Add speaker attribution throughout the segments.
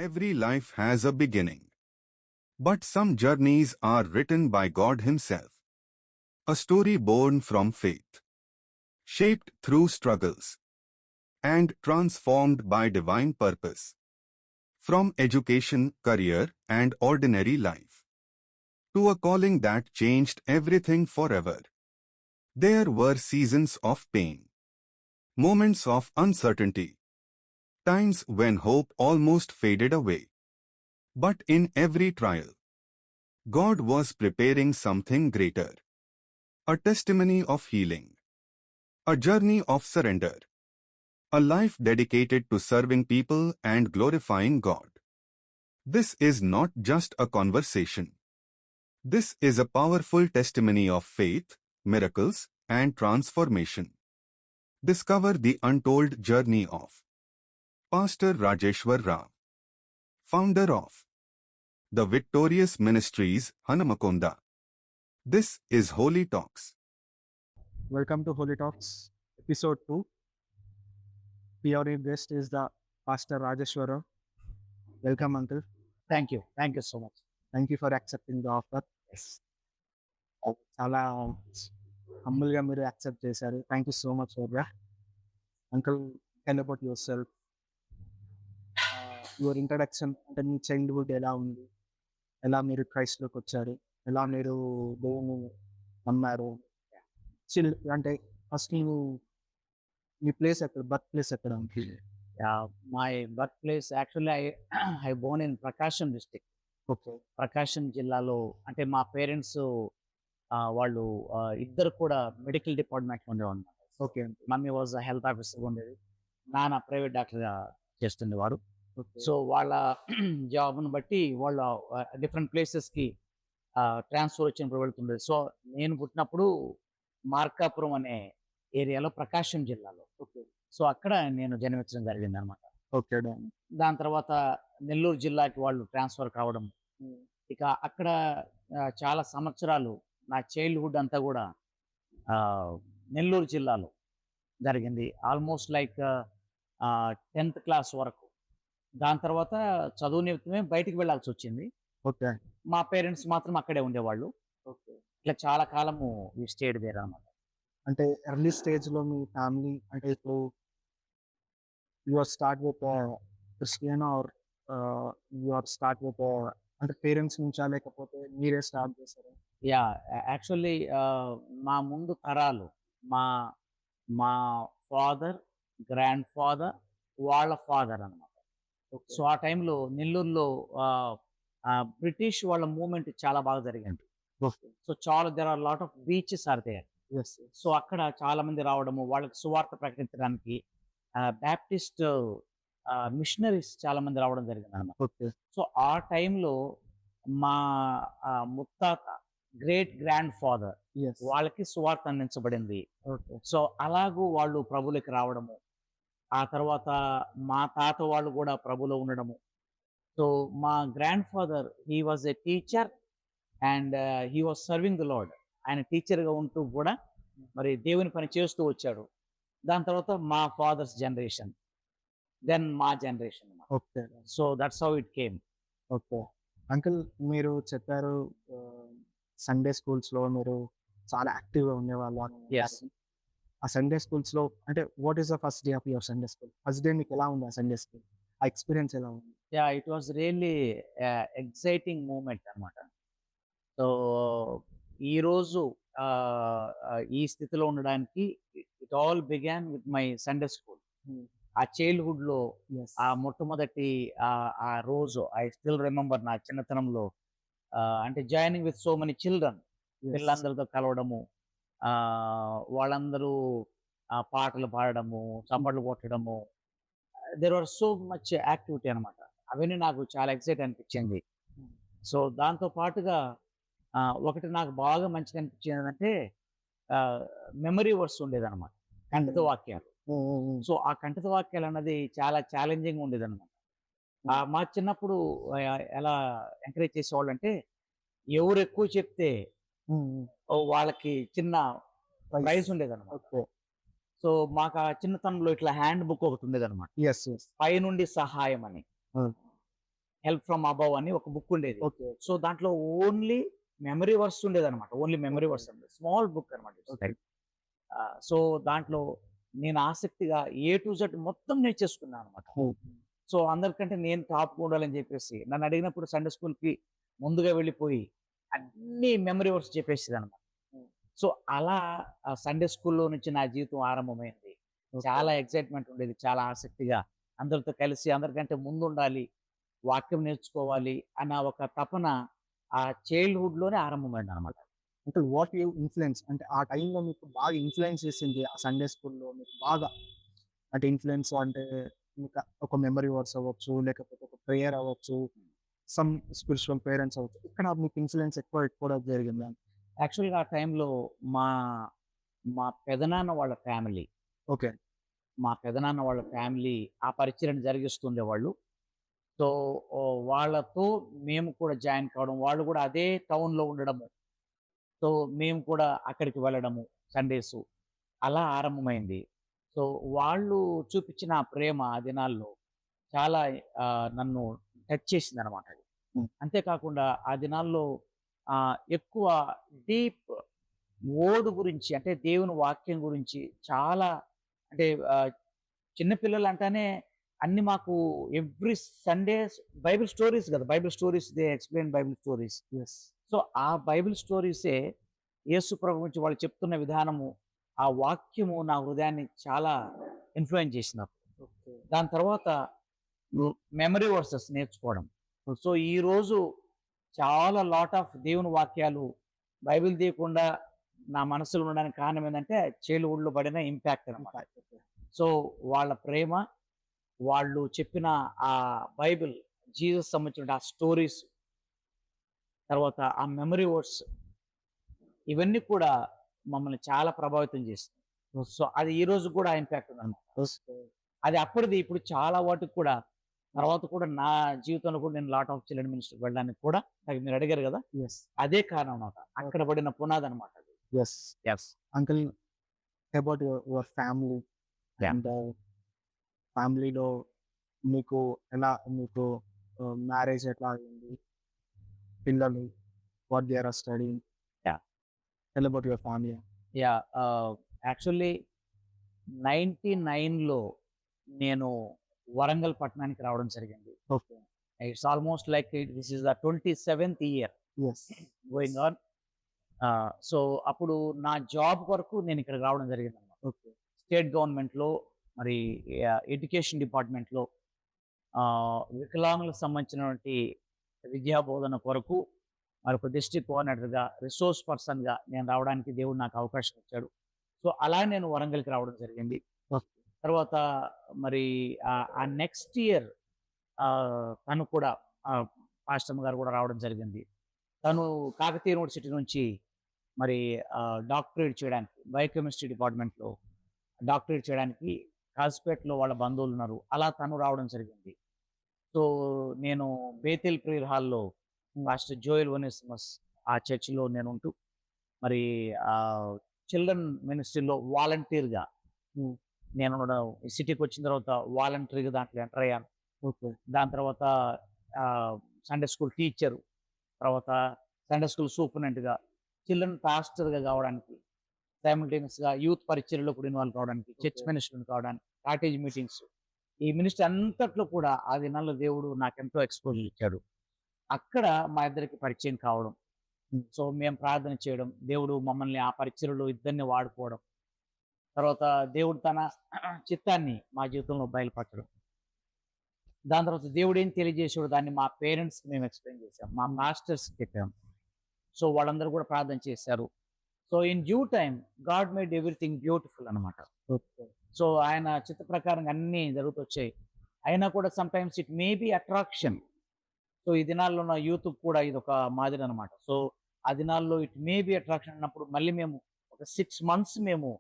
Speaker 1: Every life has a beginning. But some journeys are written by God Himself. A story born from faith, shaped through struggles, and transformed by divine purpose. From education, career, and ordinary life, to a calling that changed everything forever. There were seasons of pain, moments of uncertainty, times when hope almost faded away. But in every trial, God was preparing something greater. A testimony of healing, a journey of surrender, a life dedicated to serving people and glorifying God. This is not just a conversation. This is a powerful testimony of faith, miracles, and transformation. Discover the untold journey of Pastor Rajeshwar Rao, founder of the Victorious Ministries, Hanamakonda. This is Holy Talks.
Speaker 2: Welcome to Holy Talks, episode 2. Your guest is the Pastor Rajeshwara. Welcome, Uncle.
Speaker 3: Thank you. Thank you so much.
Speaker 2: Thank you for accepting the offer.
Speaker 3: Yes.
Speaker 2: చాలా హంబుల్గా మీరు accept చేశారు. Thank you so much for that. Uncle, tell about your self. Your introduction, అంటే మీ childhood ఎలా ఉంది, ఎలా మీరు క్రైస్ట్లోకి వచ్చారు, ఎలా మీరు దేవుని నమ్మారు, అంటే ఫస్ట్ మీ ప్లేస్ ఎక్కడ, బర్త్ ప్లేస్ ఎక్కడ?
Speaker 3: My birthplace, actually, I born in Prakasham district.
Speaker 2: Okay.
Speaker 3: Prakasam జిల్లాలో. అంటే మా పేరెంట్స్ వాళ్ళు ఇద్దరు కూడా మెడికల్ డిపార్ట్మెంట్లో ఉండేవాళ్ళు.
Speaker 2: ఓకే.
Speaker 3: మమ్మీ వాజ్ హెల్త్ ఆఫీసర్గా ఉండేది, నాన్న ప్రైవేట్ డాక్టర్గా చేస్తుండేవారు.
Speaker 2: ఓకే.
Speaker 3: సో వాళ్ళ జాబ్ను బట్టి వాళ్ళు డిఫరెంట్ ప్లేసెస్కి ట్రాన్స్ఫర్ వచ్చినప్పుడు వెళ్తుండేది. సో నేను పుట్టినప్పుడు మార్కాపురం అనే ఏరియాలో, ప్రకాశం జిల్లాలో.
Speaker 2: ఓకే.
Speaker 3: సో అక్కడ నేను జన్మించడం జరిగింది అనమాట.
Speaker 2: ఓకే.
Speaker 3: దాని తర్వాత నెల్లూరు జిల్లాకి వాళ్ళు ట్రాన్స్ఫర్ కావడం, ఇక అక్కడ చాలా సంవత్సరాలు నా చైల్డ్హుడ్ అంతా కూడా నెల్లూరు జిల్లాలో జరిగింది. ఆల్మోస్ట్ లైక్ 10th క్లాస్ వరకు. దాని తర్వాత చదువు నిమిత్తమే బయటికి వెళ్ళాల్సి వచ్చింది.
Speaker 2: ఓకే.
Speaker 3: మా పేరెంట్స్ మాత్రం అక్కడే ఉండేవాళ్ళు.
Speaker 2: ఓకే.
Speaker 3: ఇట్లా చాలా కాలము ఈ స్టేట్ దేర్ అనమాట.
Speaker 2: అంటే ఎర్లీ స్టేజ్లో మీ ఫ్యామిలీ, అంటే ఇప్పుడు your start with Christian or your start with, అంటే పేరెంట్స్ నుంచా లేకపోతే మీరే స్టార్ట్ చేశారు?
Speaker 3: యా, యాక్చువల్లీ మా ముందు తరాలు, మా మా ఫాదర్, గ్రాండ్ ఫాదర్, వాళ్ళ ఫాదర్ అనమాట. సో ఆ టైంలో నెల్లూరులో బ్రిటిష్ వాళ్ళ మూవ్మెంట్ చాలా బాగా జరిగింది. సో చాలా there are lot of beaches are there. So అక్కడ చాలా మంది రావడము, వాళ్ళకి సువార్త ప్రకటించడానికి బ్యాప్టిస్ట్ మిషనరీస్ చాలా మంది రావడం జరిగింది అనమాట.
Speaker 2: ఓకే.
Speaker 3: సో ఆ టైంలో మా ముత్తాత, గ్రేట్ గ్రాండ్ ఫాదర్, వాళ్ళకి సువార్త అందించబడింది.
Speaker 2: ఓకే.
Speaker 3: సో అలాగూ వాళ్ళు ప్రభువులకి రావడము, ఆ తర్వాత మా తాత వాళ్ళు కూడా ప్రభులో ఉండడము. సో మా grand father, he was a teacher and he was serving the lord. ఆయన టీచర్గా ఉంటూ కూడా మరి దేవుని పని చేస్తూ వచ్చాడు. దాని తర్వాత మా ఫాదర్స్ జనరేషన్, దెన్ మా generation.
Speaker 2: Okay.
Speaker 3: So that's how it came.
Speaker 2: Okay. Uncle, మీరు చెప్పారు సండే స్కూల్స్లో మీరు చాలా యాక్టివ్గా ఉండేవాళ్ళు అని.
Speaker 3: Yes.
Speaker 2: ఆ సండే స్కూల్స్లో, అంటే what is the first day of your Sunday school? First day మీకు ఎలా ఉంది ఆ సండే స్కూల్? ఆ ఎక్స్పీరియన్స్ ఎలా ఉంది?
Speaker 3: Yeah, it was really exciting moment అనమాట. సో ఈరోజు ఈ స్థితిలో ఉండడానికి it all began with my Sunday school. ఆ చైల్డ్హుడ్లో ఆ మొట్టమొదటి ఆ రోజు ఐ స్టిల్ రిమెంబర్, నా చిన్నతనంలో అంటే joining with so many children, పిల్లలందరితో కలవడము, వాళ్ళందరూ పాటలు పాడడము, చప్పట్లు కొట్టడము, there are so much activity అనమాట. అవన్నీ నాకు చాలా ఎక్సైట్ అనిపించింది. సో దాంతో పాటుగా ఒకటి నాకు బాగా మంచిగా అనిపించింది ఏంటంటే మెమరీ వర్డ్స్ ఉండేదన్నమాట, కంఠిత వాక్యాలు. సో ఆ కంఠిత వాక్యాలు అన్నది చాలా ఛాలెంజింగ్ ఉండేది అనమాట. మా చిన్నప్పుడు ఎలా ఎంకరేజ్ చేసేవాళ్ళు అంటే, ఎవరు ఎక్కువ చెప్తే వాళ్ళకి చిన్న ప్రైజ్ ఉండేది అనమాట. సో మాకు ఆ చిన్నతనంలో ఇట్లా హ్యాండ్ బుక్ ఒకటి ఉండేది అనమాట, పై నుండి సహాయం అని. హెల్ప్ ఫ్రమ్ అబవ్ అని ఒక బుక్ ఉండేది.
Speaker 2: ఓకే.
Speaker 3: సో దాంట్లో ఓన్లీ మెమరీ వర్స్ ఉండేదన్నమాట. Only memory
Speaker 2: okay.
Speaker 3: వర్స్ అండి. స్మాల్ బుక్ అనమాట.
Speaker 2: ఓకే.
Speaker 3: సో దాంట్లో నేను ఆసక్తిగా ఏ టు జెడ్ మొత్తం నేర్చేసుకున్నాను అనమాట.
Speaker 2: హ్మ్.
Speaker 3: సో అందరికంటే నేను టాప్‌గా ఉండాలని చెప్పేసి నన్ను అడిగినప్పుడు సండే స్కూల్‌కి ముందుగా వెళ్ళిపోయి అన్నీ మెమరీ వర్స్ చెప్పేసేదన్నమాట.
Speaker 2: హ్మ్.
Speaker 3: సో అలా ఆ సండే స్కూల్‌లో నుంచి నా జీవితం ఆరంభమైంది.
Speaker 2: ఓకే.
Speaker 3: చాలా ఎక్సైట్‌మెంట్ ఉండేది. చాలా ఆసక్తిగా అందరితో కలిసి అందరికంటే ముందుండాలి, వాక్యం నేర్చుకోవాలి అన్న ఒక తపన ఆ చైల్డ్‌హుడ్‌లోనే ఆరంభమైందనమాట.
Speaker 2: అంటే వాట్ యూ ఇన్‌ఫ్లుయెన్స్ అంటే ఆ టైంలో మీకు బాగా ఇన్‌ఫ్లుయెన్స్ చేసింది ఆ సండే స్కూల్‌లో మీకు బాగా అంటే ఇన్‌ఫ్లుయెన్స్ అంటే మీకు ఒక మెమరీ వర్డ్స్ అవ్వచ్చు, లేకపోతే ఒక ప్రేయర్ అవ్వచ్చు, సమ్ స్పిరిచ్యువల్ పేరెంట్స్ అవ్వచ్చు. ఇక్కడ మీకు ఇన్‌ఫ్లుయెన్స్ ఎక్కువ జరిగిందా?
Speaker 3: యాక్చువల్‌గా ఆ టైంలో మా మా పెదనాన్న వాళ్ళ ఫ్యామిలీ,
Speaker 2: ఓకే.
Speaker 3: ఆ పరిచర్యను జరిగిస్తుండేవాళ్ళు. సో, వాళ్ళతో మేము కూడా జాయిన్ కావడం, వాళ్ళు కూడా అదే టౌన్‌లో ఉండడము. సో, మేము కూడా అక్కడికి వెళ్ళడము సండేసు. అలా ఆరంభమైంది. సో, వాళ్ళు చూపించిన ఆ ప్రేమ ఆ దినాల్లో చాలా నన్ను టచ్ చేసిందనమాట అది.
Speaker 2: హ్మ్.
Speaker 3: అంతే కాకుండా ఆ దినాల్లో ఎక్కువ డీప్ వర్డ్ గురించి అంటే దేవుని వాక్యం గురించి చాలా అంటే చిన్న పిల్లలంటానే అన్ని మాకు ఎవ్రీ సండేస్ బైబిల్ స్టోరీస్ కదా! Bible stories they explain Bible stories.
Speaker 2: Yes.
Speaker 3: So, ఆ బైబిల్ స్టోరీసే యేసు ప్రభు గురించి వాళ్ళు చెప్తున్న విధానము, ఆ వాక్యము నా హృదయాన్ని చాలా ఇన్‌ఫ్లూయెన్స్ చేసింది నాకు.
Speaker 2: ఓకే.
Speaker 3: దాని తర్వాత మెమరీ వర్సెస్ నేర్చుకోవడం. సో, ఈరోజు చాలా లాట్ ఆఫ్ దేవుని వాక్యాలు బైబిల్ తీయకుండా నా మనసులో ఉండడానికి కారణం ఏందంటే చైల్డ్‌హుడ్‌లో పడిన ఇంపాక్ట్ అన్నమాట.
Speaker 2: ఓకే.
Speaker 3: సో, వాళ్ళ ప్రేమ, వాళ్ళు చెప్పిన ఆ బైబిల్, జీసస్ సంబంధించిన ఆ స్టోరీస్, తర్వాత ఆ మెమరీ వర్డ్స్ ఇవన్నీ కూడా మమ్మల్ని చాలా ప్రభావితం చేసింది. సో, అది ఈ రోజు కూడా ఇంపాక్ట్ ఉందన్నమాట.
Speaker 2: ఓకే.
Speaker 3: అది అప్పటిది ఇప్పుడు చాలా వాటికి కూడా తర్వాత కూడా నా జీవితంలో కూడా నేను లాట్ ఆఫ్ చిల్డ్రన్ మినిస్ట్రీకి వెళ్ళడానికి కూడా నాకు మీరు అడిగారు కదా!
Speaker 2: యెస్.
Speaker 3: అదే కారణం అన్నమాట. అక్కడ పడిన పునాదన్నమాట అది.
Speaker 2: Yes.
Speaker 3: Yes.
Speaker 2: Uncle about your family
Speaker 3: yeah!
Speaker 2: And ఫ్యామిలీలో మీకు ఎలా మీకు మ్యారేజ్ ఎట్లా అయింది? పిల్లలు what they are studying?
Speaker 3: Yeah!
Speaker 2: Tell about your family.
Speaker 3: Yeah! Actually 99లో నేను వరంగల్ పట్టణానికి రావడం జరిగింది.
Speaker 2: Okay.
Speaker 3: It's almost like this is the 27th year
Speaker 2: yes.
Speaker 3: Going on. So, అప్పుడు నా జాబ్ కొరకు నేను ఇక్కడికి రావడం జరిగిందన్నమాట.
Speaker 2: ఓకే.
Speaker 3: స్టేట్ గవర్నమెంట్‌లో మరి ఎడ్యుకేషన్ డిపార్ట్మెంట్‌లో వికలాంగులకు సంబంధించినటువంటి విద్యా బోధన కొరకు మరి ఒక డిస్ట్రిక్ట్ కోఆర్డినేటర్‌గా, రిసోర్స్ పర్సన్‌గా నేను రావడానికి దేవుడు నాకు అవకాశం ఇచ్చాడు. సో, అలా నేను వరంగల్‌కి రావడం జరిగింది.
Speaker 2: ఓకే.
Speaker 3: తర్వాత మరి ఆ నెక్స్ట్ ఇయర్ తను కూడా పాస్టమ్ గారు కూడా రావడం జరిగింది. తను కాకతీయ యూనివర్సిటీ నుంచి మరి డాక్టరేట్ చేయడానికి బయోకెమిస్ట్రీ డిపార్ట్మెంట్‌లో డాక్టరేట్ చేయడానికి కాజీపేటలో వాళ్ళ బంధువులున్నారు. అలా తను రావడం జరిగింది. సో, నేను బేతెల్ ప్రేయర్ హాల్‌లో పాస్టర్ జోయల్ ఒనేసిమస్ ఆ చర్చ్‌లో నేనుంటూ మరి చిల్డ్రన్ మినిస్ట్రీలో వాలంటీర్‌గా
Speaker 2: హ్మ్.
Speaker 3: నేను ఈ సిటీకొచ్చిన తర్వాత వాలంటరీగా దాంట్లో ఎంటర్ అయ్యాను.
Speaker 2: ఓకే.
Speaker 3: దాని తర్వాత సండే స్కూల్ టీచరు, తర్వాత సండే స్కూల్ సూపరింటెండెంట్‌గా, చిల్డ్రన్ పాస్టర్‌గా కావడానికి, సైమల్టేనియస్‌గా యూత్ పరిచర్యలో కూడా ఇన్వాల్వ్ కావడానికి, చర్చ్
Speaker 2: ఓకే.
Speaker 3: మినిస్టర్‌ని కావడానికి, కాటేజ్ మీటింగ్స్ ఈ మినిస్ట్రీ అంతట్లో కూడా ఆ దినాల్లో దేవుడు నాకెంతో ఎక్స్‌పోజర్ ఇచ్చాడు. అక్కడ మా ఇద్దరికి పరిచయం కావడం.
Speaker 2: హ్మ్.
Speaker 3: సో, మేము ప్రార్థన చేయడం, దేవుడు మమ్మల్ని ఆ పరిచర్యలో ఇద్దరిని వాడుకోవడం. తర్వాత దేవుడు తన చిత్తాన్ని మా జీవితంలో బయలుపరచడం. దాని తర్వాత దేవుడు ఏం తెలియజేసాడో దాన్ని మా పేరెంట్స్‌కి మేము ఎక్స్‌ప్లెయిన్ చేసాం. మా మాస్టర్స్‌కి చెప్పాం. సో, వాళ్ళందరూ కూడా ప్రార్థన చేశారు. So, in due time God made everything beautiful అన్నమాట.
Speaker 2: ఓకే.
Speaker 3: సో, ఆయన చిత్త ప్రకారంగా అన్నీ జరుగుతొచ్చాయి. అయినా కూడా sometimes it may be attraction. So, ఈ దినాల్లో ఉన్న యూత్‌కి కూడా ఇదొక మాదిరి అన్నమాట. సో, ఆ దినాల్లో ఇట్ మే బి అట్రాక్షన్ అన్నప్పుడు మళ్ళీ మేము ఒక 6 మంత్స్ మేము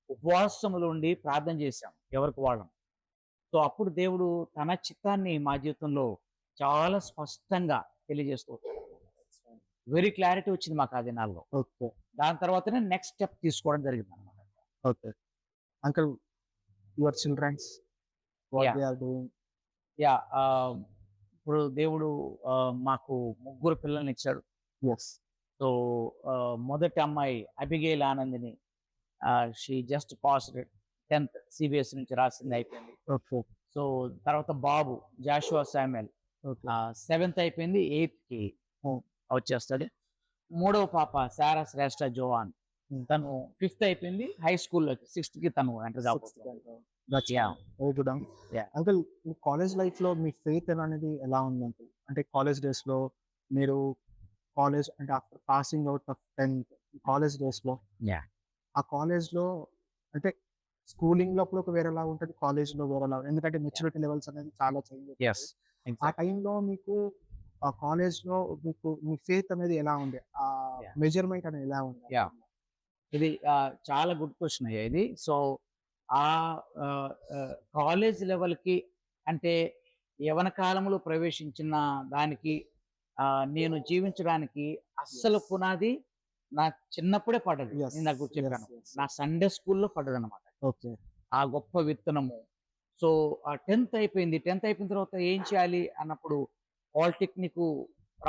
Speaker 3: ఉపవాసములో ఉండి ప్రార్థన చేశాం ఎవరికి వాళ్ళం. సో, అప్పుడు దేవుడు తన చిత్తాన్ని మా జీవితంలో చాలా స్పష్టంగా తెలియజేస్తూ వచ్చాడు. వెరీ క్లారిటీ వచ్చింది మాకు ఆ దినాల్లో.
Speaker 2: ఓకే.
Speaker 3: దాని తర్వాతనే నెక్స్ట్ స్టెప్ తీసుకోవడం జరిగిందన్నమాట.
Speaker 2: Okay. Uncle your childrens what
Speaker 3: yeah!
Speaker 2: They are doing?
Speaker 3: Yeah! ఇప్పుడు దేవుడు మాకు ముగ్గురు పిల్లల్ని ఇచ్చాడు.
Speaker 2: ఎస్.
Speaker 3: సో మొదటి అమ్మాయి Abigail Anandini, she just passed 10th CBSE నుంచి రాసింది, అయిపోయింది.
Speaker 2: ఓకే.
Speaker 3: సో తర్వాత బాబు జాషువా శామ్యుయల్
Speaker 2: ఓకే.
Speaker 3: 7th అయిపోయింది, 8th
Speaker 2: Hmm.
Speaker 3: వచ్చేస్తాడు. మూడవ పాప సారా శ్రేష్ఠ జోవాన్, తను 5th అయిపోయింది, హై స్కూల్లో 6th తను ఎంటర్ కాబోతుంది. Yeah. Yeah.
Speaker 2: అంకుల్, మీ కాలేజ్ లైఫ్లో మీ ఫెయిత్ అనేది ఎలా ఉంది అంకుల్? అంటే కాలేజ్ డేస్లో మీరు కాలేజ్ అంటే after passing out of 10th college డేస్లో
Speaker 3: Yeah.
Speaker 2: ఆ కాలేజ్లో అంటే స్కూలింగ్లో అప్పుడు ఒక వేరేలా ఉంటుంది, కాలేజ్లో వేరేలా, ఎందుకంటే మెచ్యూరిటీ లెవెల్స్ అనేది చాలా చేంజ్.
Speaker 3: Yes.
Speaker 2: ఆ
Speaker 3: Exactly.
Speaker 2: టైంలో మీకు ఆ కాలేజ్లో మీకు మీ ఫెయిత్ అనేది ఎలా ఉంది? ఆ
Speaker 3: Yeah.
Speaker 2: మెజర్మెంట్ అనేది ఎలా ఉంది?
Speaker 3: Yeah. ఇది చాలా గుడ్ క్వశ్చన్ అయ్యా ఇది. సో ఆ కాలేజ్ లెవెల్కి అంటే యవన కాలంలో ప్రవేశించిన దానికి నేను జీవించడానికి అస్సలు పునాది నా చిన్నప్పుడే పడ్డది.
Speaker 2: Yes,
Speaker 3: నేను నాకు చెప్పాను,
Speaker 2: yes, yes.
Speaker 3: నా సండే స్కూల్లో పడ్డది అనమాట
Speaker 2: ఓకే.
Speaker 3: ఆ గొప్ప విత్తనము. సో ఆ 10th అయిపోయింది. 10th అయిపోయిన తర్వాత ఏం చేయాలి అన్నప్పుడు పాలిటెక్నిక్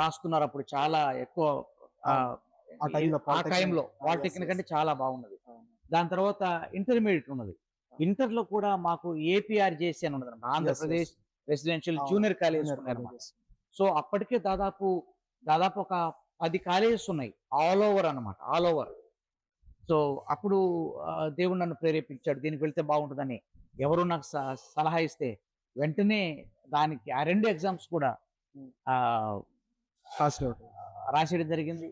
Speaker 3: రాస్తున్నారు. అప్పుడు చాలా ఎక్కువ ఆ,
Speaker 2: ఆ టైంలో
Speaker 3: ఆ
Speaker 2: Polytechnic.
Speaker 3: టైంలో
Speaker 2: Yes,
Speaker 3: పాలిటెక్నిక్
Speaker 2: yes.
Speaker 3: అంటే చాలా బాగున్నది.
Speaker 2: అవును.
Speaker 3: దాని తర్వాత ఇంటర్మీడియట్ ఉన్నది. ఇంటర్లో కూడా మాకు ఏపీఆర్జేసీ అని ఉన్నది, ఆంధ్రప్రదేశ్ రెసిడెన్షియల్
Speaker 2: అవును.
Speaker 3: జూనియర్ కాలేజ్
Speaker 2: Junior
Speaker 3: ఉన్నాయన్నమాట.
Speaker 2: colleges.
Speaker 3: సో అప్పటికే దాదాపు ఒక 10 కాలేజెస్ ఉన్నాయి, ఆల్ ఓవర్ అన్నమాట, ఆల్ ఓవర్. సో అప్పుడు దేవుడు నన్ను ప్రేరేపించాడు, దీనికి వెళ్తే బాగుంటుందని. ఎవరు నాకు సలహా ఇస్తే వెంటనే దానికి ఆ 2 ఎగ్జామ్స్ కూడా ఆ,
Speaker 2: Passed out.
Speaker 3: రాసేయడం జరిగింది.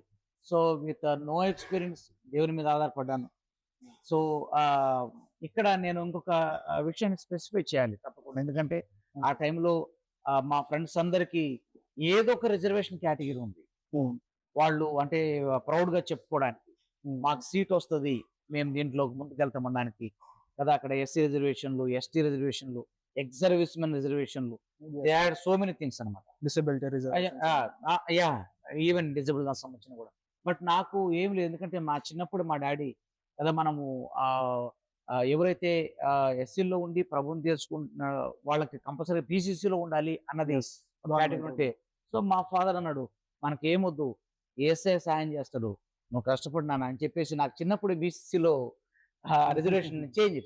Speaker 3: సో విత్ నో ఎక్స్పీరియన్స్ దేవుని మీద ఆధారపడ్డాను. సో ఇక్కడ నేను ఇంకొక విషయాన్ని స్పెసిఫై చేయాలి తప్పకుండా, ఎందుకంటే ఆ టైంలో మా ఫ్రెండ్స్ అందరికీ ఏదో ఒక రిజర్వేషన్ కేటగిరీ ఉంది.
Speaker 2: Hmm.
Speaker 3: వాళ్ళు అంటే ప్రౌడ్గా చెప్పుకోవడానికి
Speaker 2: Hmm.
Speaker 3: మాకు సీట్ వస్తుంది, మేము దీంట్లో ముందుకెళ్తాం అనడానికి కదా. అక్కడ ఎస్సీ రిజర్వేషన్లు, ఎస్టీ రిజర్వేషన్లు, ఎక్స్ సర్వీస్మెన్ రిజర్వేషన్లు, they had so many things అనమాట.
Speaker 2: Disability reservations.
Speaker 3: Yeah, even disable దానికి సంబంధించిన కూడా. బట్ నాకు ఏం లేదు, ఎందుకంటే మా చిన్నప్పుడు మా డాడీ కదా, మనము ఎవరైతే ఎస్సీలో ఉండి ప్రభుని తెలుసుకుంటున్న వాళ్ళకి కంపల్సరీ పీసీసీలో ఉండాలి అన్నది
Speaker 2: Yes.
Speaker 3: కేటగిరీ ఉంటే. సో మా ఫాదర్ అన్నాడు, మనకేమొద్దు, ఏసే సాయం చేస్తాడు, నువ్వు కష్టపడు నాన్న అని చెప్పేసి నాకు చిన్నప్పుడు బీసీసీలో రిజర్వేషన్ చేంజ్.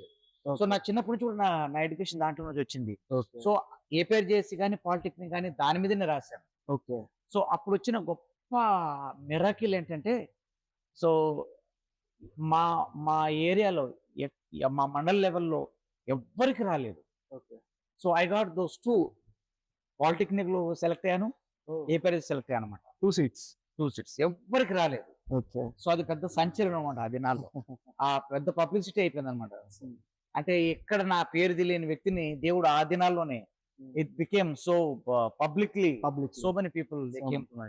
Speaker 3: సో నా చిన్నప్పటి నుంచి కూడా నా ఎడ్యుకేషన్ దాంట్లో నుంచి వచ్చింది.
Speaker 2: Okay.
Speaker 3: సో ఏ పేరు చేసి కానీ పాలిటెక్నిక్ కానీ దాని మీదనే రాశాను.
Speaker 2: Okay.
Speaker 3: సో అప్పుడు వచ్చిన గొప్ప మిరాకిల్ ఏంటంటే, సో మా మా ఏరియాలో మా మండల్ లెవెల్లో ఎవ్వరికి రాలేదు.
Speaker 2: Okay.
Speaker 3: So I got those 2 పాలిటెక్నిక్లో సెలెక్ట్ అయ్యాను,
Speaker 2: Oh.
Speaker 3: ఏ పేరు సెలెక్ట్ అయ్యాను అనమాట.
Speaker 2: 2 seats.
Speaker 3: 2 సీట్స్ ఎవ్వరికి రాలేదు.
Speaker 2: Okay.
Speaker 3: సో అది పెద్ద సంచలనం అనమాట ఆ దినాల్లో. ఆ పెద్ద పబ్లిసిటీ అయిపోయింది అనమాట. అంటే ఎక్కడ నా పేరు తెలియని వ్యక్తిని దేవుడు ఆ దినాల్లోనే it became so publicly,
Speaker 2: Public.
Speaker 3: So many people they came to my.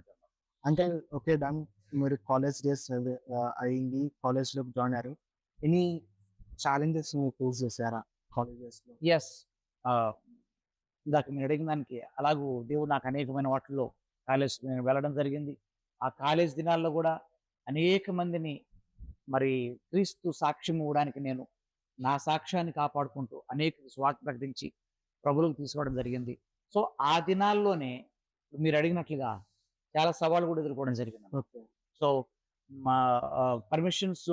Speaker 2: అంటే ఓకే డన్, మీరు కాలేజ్ డేస్ అయింది, కాలేజ్లోకి జాయిన్ అయ్యారు. ఎనీ ఛాలెంజెస్ మీరు ఫేస్ చేశారా కాలేజ్ డేస్లో?
Speaker 3: ఎస్, ఇందాక మీరు అడిగిన దానికి అలాగూ దేవుడు నాకు అనేకమైన వాటిల్లో కాలేజ్ నేను వెళ్ళడం జరిగింది. ఆ కాలేజ్ దినాల్లో కూడా అనేక మందిని మరి క్రీస్తు సాక్ష్యం ఇవ్వడానికి నేను నా సాక్ష్యాన్ని కాపాడుకుంటూ అనేక స్వార్థ ప్రకటించి ప్రభువులకు తీసుకోవడం జరిగింది. సో ఆ దినాల్లోనే మీరు అడిగినట్లుగా చాలా సవాళ్ళు కూడా ఎదుర్కోవడం జరిగింది.
Speaker 2: ఓకే.
Speaker 3: సో మా పర్మిషన్స్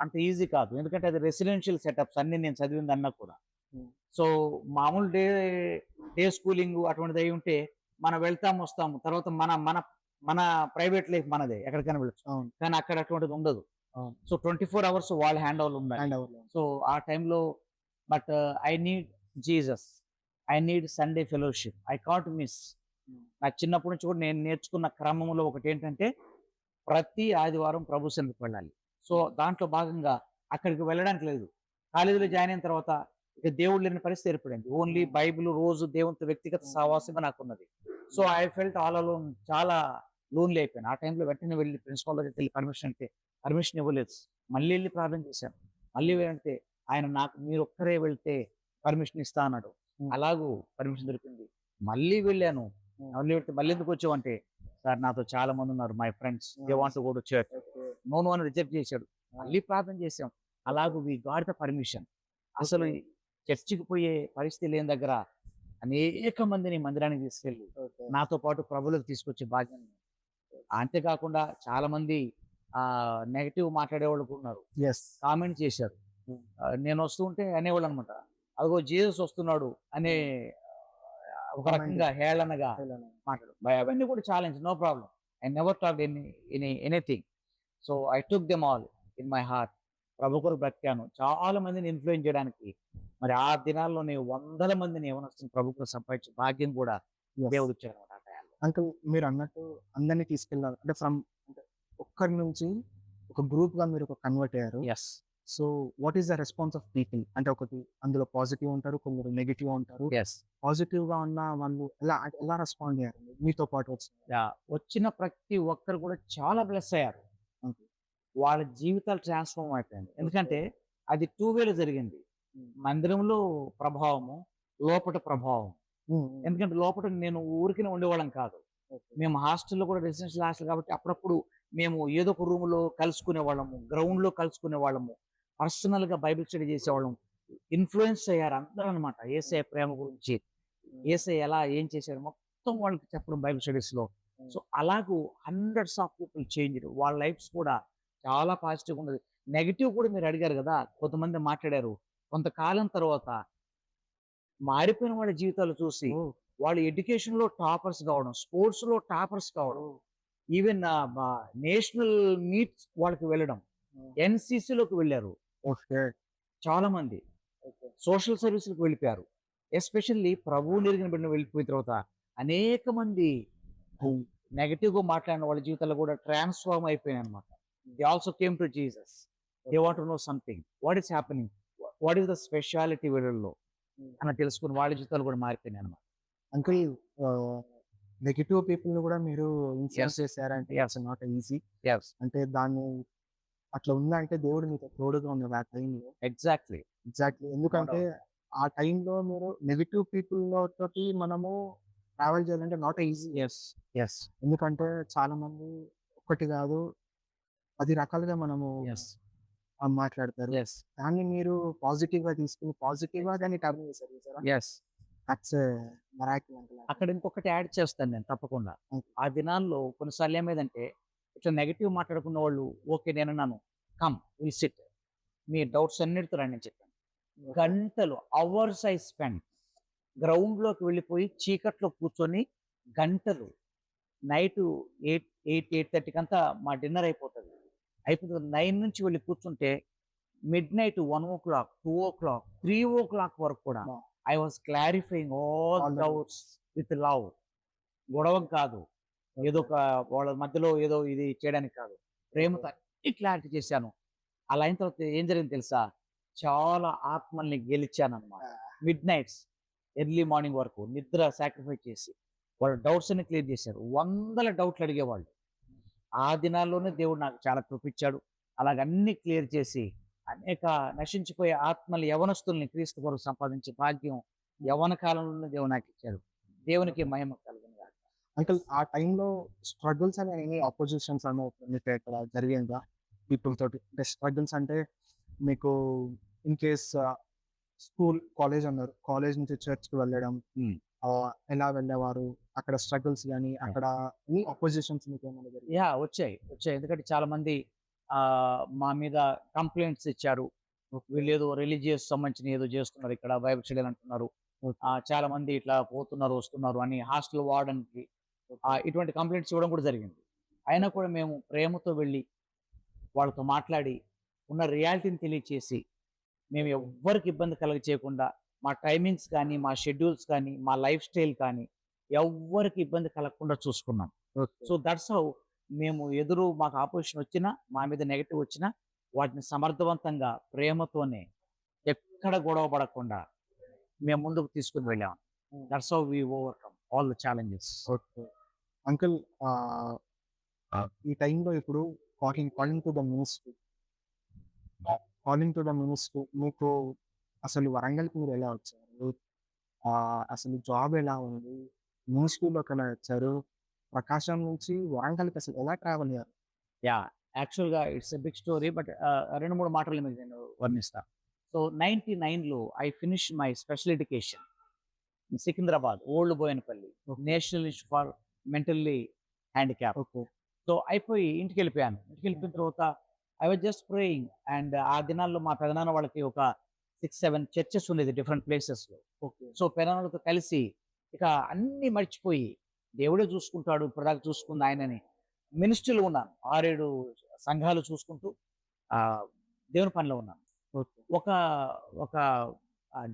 Speaker 3: అంత ఈజీ కాదు, ఎందుకంటే అది రెసిడెన్షియల్ సెటప్స్ అన్ని నేను చదివింది అన్నా కూడా.
Speaker 2: Hmm.
Speaker 3: సో మామూలు డే స్కూలింగ్ అటువంటిది అయి ఉంటే మనం వెళ్తాం వస్తాము, తర్వాత మన మన మన ప్రైవేట్ లైఫ్ మనదే, ఎక్కడికైనా వెళ్ళచ్చు.
Speaker 2: అవును.
Speaker 3: కానీ అక్కడ అటువంటిది ఉండదు.
Speaker 2: అవును.
Speaker 3: సో 24 hours వాళ్ళ హ్యాండ్ ఓవర్ ఉండాలి.
Speaker 2: అండ్ అవును.
Speaker 3: సో ఆ టైంలో but I need Jesus, I need Sunday fellowship, I can't miss. నా చిన్నప్పటి నుంచి కూడా నేను నేర్చుకున్న క్రమంలో ఒకటి ఏంటంటే ప్రతి ఆదివారం ప్రభు సన్నిధికి వెళ్ళాలి. సో దాంట్లో భాగంగా అక్కడికి వెళ్ళడానికి లేదు. కాలేజీలో జాయిన్ అయిన తర్వాత ఇక దేవుడు లేని పరిస్థితి ఏర్పడింది. ఓన్లీ బైబిల్, రోజు దేవునితో వ్యక్తిగత సహవాసమే నాకున్నది. So I felt all alone, చాలా లోన్లీ అయిపోయాను. ఆ టైంలో వెంటనే వెళ్ళి ప్రిన్సిపాల్ దగ్గరికి వెళ్ళి పర్మిషన్ అంటే పర్మిషన్ ఇవ్వలేదు. మళ్ళీ వెళ్ళి ప్రార్థన చేశాను. మళ్ళీ వెళ్తే ఆయన నాకు మీరు ఒక్కరే వెళ్తే పర్మిషన్ ఇస్తా అన్నాడు. అలాగూ పర్మిషన్ దొరికింది. మళ్ళీ వెళ్ళాను. మళ్ళీ వెళ్తే మళ్ళీ ఎందుకు వచ్చావంటే, సార్ నాతో చాలా మంది ఉన్నారు, my friends, they want to go to church. No అని రిజెక్ట్ చేశాడు. మళ్ళీ ప్రార్థన చేశాం. అలాగూ వి గాట్ ద పర్మిషన్. అసలు చర్చికి పోయే పరిస్థితి లేని దగ్గర అనేక మందిని మందిరానికి తీసుకెళ్ళి నాతో పాటు ప్రభువులోకి తీసుకొచ్చే భాగ్యం. అంతేకాకుండా చాలా మంది నెగెటివ్ మాట్లాడేవాళ్ళు కూడా ఉన్నారు.
Speaker 2: యెస్.
Speaker 3: కామెంట్ చేశారు. నేను వస్తూ ఉంటే అనేవాళ్ళు అనమాట, అదిగో జీసస్ వస్తున్నాడు అనే ఒక
Speaker 2: Comment.
Speaker 3: రకంగా హేళనగా మాట్లాడు. అవన్నీ కూడా challenge, no problem. I never talk anything. So I took them all in my heart. ప్రభు కొరకు బ్రతికాను. చాలా మందిని ఇన్ఫ్లుయెన్స్ చేయడానికి మరి ఆ దినాల్లోనే వందల మందిని యవనస్తుని ప్రభు కొరకు సంపాదించే భాగ్యం కూడా దేవుడు ఇచ్చాడు ఆ టైంలో.
Speaker 2: అంకుల్ మీరు అన్నట్టు అందరినీ తీసుకెళ్ళాలి అంటే అంటే ఒక్కరి నుంచి ఒక గ్రూప్ గా మీరు కన్వర్ట్ అయ్యారు.
Speaker 3: Yes.
Speaker 2: So what is the response of people? అంటే ఒకటి అందులో పాజిటివ్ ఉంటారు, కొందరు నెగిటివ్ ఉంటారు.
Speaker 3: ఎస్.
Speaker 2: పాజిటివ్ గా ఉన్న వాళ్ళు ఎలా రెస్పాండ్ అయ్యారు మీతో పాటు వచ్చి?
Speaker 3: వచ్చిన ప్రతి ఒక్కరు కూడా చాలా బ్లెస్ అయ్యారు.
Speaker 2: Okay.
Speaker 3: వాళ్ళ జీవితాలు ట్రాన్స్ఫార్మ్ అయిపోయింది. ఎందుకంటే అది టూ వేలో జరిగింది. మందిరంలో ప్రభావము, లోపట ప్రభావం. ఎందుకంటే లోపల నేను ఊరికనే ఉండేవాళ్ళం కాదు. మేము హాస్టల్లో కూడా రెసిడెన్షియల్ హాస్టల్ కాబట్టి అప్పుడప్పుడు మేము ఏదో ఒక రూమ్లో కలుసుకునే వాళ్ళము, గ్రౌండ్లో కలుసుకునే వాళ్ళము, పర్సనల్గా బైబిల్ స్టడీ చేసేవాళ్ళం. ఇన్ఫ్లుయెన్స్ అయ్యారు అందరూ అనమాట. యేసయ్య ప్రేమ గురించి, యేసయ్య ఎలా ఏం చేశారు మొత్తం వాళ్ళకి చెప్పడం బైబిల్ స్టడీస్లో. సో అలాగూ హండ్రెడ్స్ ఆఫ్ పీపుల్ చేంజ్. వాళ్ళ లైఫ్స్ కూడా చాలా పాజిటివ్గా ఉన్నది. నెగిటివ్ కూడా మీరు అడిగారు కదా, కొంతమంది మాట్లాడారు. కొంతకాలం తర్వాత మారిపోయిన వాళ్ళ జీవితాలు చూసి వాళ్ళు ఎడ్యుకేషన్లో టాపర్స్ కావడం, స్పోర్ట్స్లో టాపర్స్ కావడం, ఈవెన్ నేషనల్ మీట్స్ వాళ్ళకి వెళ్ళడం, ఎన్సీసీలోకి వెళ్ళారు చాలా మంది, సోషల్ సర్వీసులకు వెళ్ళిపోయారు. ఎస్పెషల్లీ ప్రభువు నెరిగిన బిడ్డను వెళ్ళిపోయిన తర్వాత అనేక మంది నెగటివ్గా మాట్లాడిన వాళ్ళ జీవితాల్లో కూడా ట్రాన్స్ఫార్మ్ అయిపోయాయి అనమాట. They also came to Jesus. They want to know something, what is happening, what is the speciality వీళ్ళలో అని తెలుసుకుని వాళ్ళ జీవితాలు కూడా మారిపోయినాయి అనమాట.
Speaker 2: అంకుల్ నెగిటివ్ పీపుల్ ని కూడా మీరు ఇన్ఫ్లుయెన్స్ చేశారంటే ఇట్స్ నాట్ ఈజీ. అంటే దాన్ని అట్లా ఉందంటే దేవుడు మీకు తోడుగా ఉన్నారు ఆ టైంలో.
Speaker 3: ఎగ్జాక్ట్లీ.
Speaker 2: ఎందుకంటే ఆ టైంలో మీరు నెగిటివ్ పీపుల్ తోటి మనము ట్రావెల్ చేయాలంటే నాట్ ఈజీ. ఎందుకంటే చాలా మంది ఒక్కటి కాదు 10 రకాలుగా మనము మాట్లాడతారు. దాన్ని మీరు పాజిటివ్ గా తీసుకుని పాజిటివ్ గా దాన్ని టర్న్ చేశారు.
Speaker 3: అక్కడ ఇంకొకటి యాడ్ చేస్తాను నేను తప్పకుండా. ఆ దినాల్లో కొన్నిసార్లు ఏమైందంటే ఇట్లా నెగిటివ్ మాట్లాడుకున్న వాళ్ళు, ఓకే నేను అన్నాను come will SIT, me doubts అన్నిటితో రండి అని చెప్పాను. గంటలు, అవర్స్ ఐ స్పెండ్ గ్రౌండ్లోకి వెళ్ళిపోయి చీకట్లో కూర్చొని గంటలు. నైట్ 8:30 అంతా మా డిన్నర్ అయిపోతుంది. 9 నుంచి వెళ్ళి కూర్చుంటే midnight 1 o'clock, 2 o'clock, 3 o'clock వరకు కూడా I was clarifying all doubts with love. గొడవ కాదు, ఏదో ఒక వాళ్ళ మధ్యలో ఏదో ఇది చేయడానికి కాదు, ప్రేమతో అన్ని క్లారిటీ చేశాను. అలా అయిన తర్వాత ఏం జరిగింది తెలుసా, చాలా ఆత్మల్ని గెలిచాను అనమాట. మిడ్నైట్స్, ఎర్లీ మార్నింగ్ వరకు నిద్ర సాక్రిఫైస్ చేసి వాళ్ళ డౌట్స్ అన్ని క్లియర్ చేశారు. వందల డౌట్లు అడిగేవాళ్ళు. ఆ దినాల్లోనే దేవుడు నాకు చాలా కృపించాడు. అలాగన్నీ క్లియర్ చేసి అనేక నశించిపోయే ఆత్మలు యవనస్తుల్ని క్రీస్తు కొరకు సంపాదించే భాగ్యం యవన కాలంలోనే దేవుడు నాకు ఇచ్చాడు. దేవునికి మహిమ కలుగును గాక.
Speaker 2: అంకుల్ ఆ టైంలో స్ట్రగుల్స్ అనేవి అపోజిషన్స్ మీకు ఇక్కడ జరిగిందా పీపుల్ తోటి? అంటే స్ట్రగుల్స్ అంటే మీకు ఇన్ కేస్ స్కూల్, కాలేజ్ అన్నారు, కాలేజ్ నుంచి చర్చ్కి వెళ్ళడం ఎలా వెళ్ళేవారు? అక్కడ స్ట్రగుల్స్ కానీ అక్కడ అపోజిషన్స్ మీకు ఏమైనా జరిగాయా?
Speaker 3: వచ్చాయి. ఎందుకంటే చాలా మంది మా మీద కంప్లైంట్స్ ఇచ్చారు. వీళ్ళు ఏదో రిలీజియస్ సంబంధించిన ఏదో చేస్తున్నారు, ఇక్కడ బైబిల్ స్టడీ అంటున్నారు, చాలా మంది ఇట్లా పోతున్నారు వస్తున్నారు అని హాస్టల్ వార్డెన్కి ఇటువంటి కంప్లైంట్స్ ఇవ్వడం కూడా జరిగింది. అయినా కూడా మేము ప్రేమతో వెళ్ళి వాళ్ళతో మాట్లాడి ఉన్న రియాలిటీని తెలియచేసి మేము ఎవ్వరికి ఇబ్బంది కలగ చేయకుండా మా టైమింగ్స్ కానీ, మా షెడ్యూల్స్ కానీ, మా లైఫ్ స్టైల్ కానీ ఎవ్వరికి ఇబ్బంది కలగకుండా చూసుకున్నాం. సో దట్స్ హౌ మేము మాకు ఆపోజిషన్ వచ్చినా, మా మీద నెగటివ్ వచ్చినా వాటిని సమర్థవంతంగా ప్రేమతోనే ఎక్కడ గొడవ పడకుండా మేము ముందుకు తీసుకుని వెళ్ళాం. That's how we overcome all the challenges.
Speaker 2: Uncle ఈ టైంలో ఇప్పుడు కాలింగ్ టు ద మినిస్ట్రీ మీకు అసలు వరంగల్కి మీరు ఎలా వచ్చారు? అసలు జాబ్ ఎలా ఉంది? మినిస్ట్రీలోకి ఎలా వచ్చారు? ప్రకాశం నుంచి వరంగల్కి అసలు ఎలా ట్రావెల్ అయ్యారు?
Speaker 3: యాక్చువల్గా it's a big story, but 2-3 మాటలు మీకు నేను వర్ణిస్తా. సో 99లో I finish my special education. Secunderabad, old Boyanapalli,
Speaker 2: okay.
Speaker 3: National institute for mentally handicap.
Speaker 2: Okay.
Speaker 3: So అయిపోయి ఇంటికెళ్ళిపోయాను. ఇంటికెళ్ళిపోయిన తర్వాత I was just praying. And ఆ దినాల్లో మా పెదనాన్న వాళ్ళకి ఒక 6, 7 చర్చెస్ ఉండేది డిఫరెంట్ ప్లేసెస్‌లో.
Speaker 2: ఓకే.
Speaker 3: సో పెదనాన్నలతో కలిసి ఇక అన్నీ మర్చిపోయి దేవుడే చూసుకుంటాడు ఇప్పటిదాకా చూసుకుంది ఆయనని మినిస్ట్రీలో ఉన్నాను. 6, 7 సంఘాలు చూసుకుంటూ దేవుని పనిలో ఉన్నాను.
Speaker 2: ఓకే.
Speaker 3: ఒక ఒక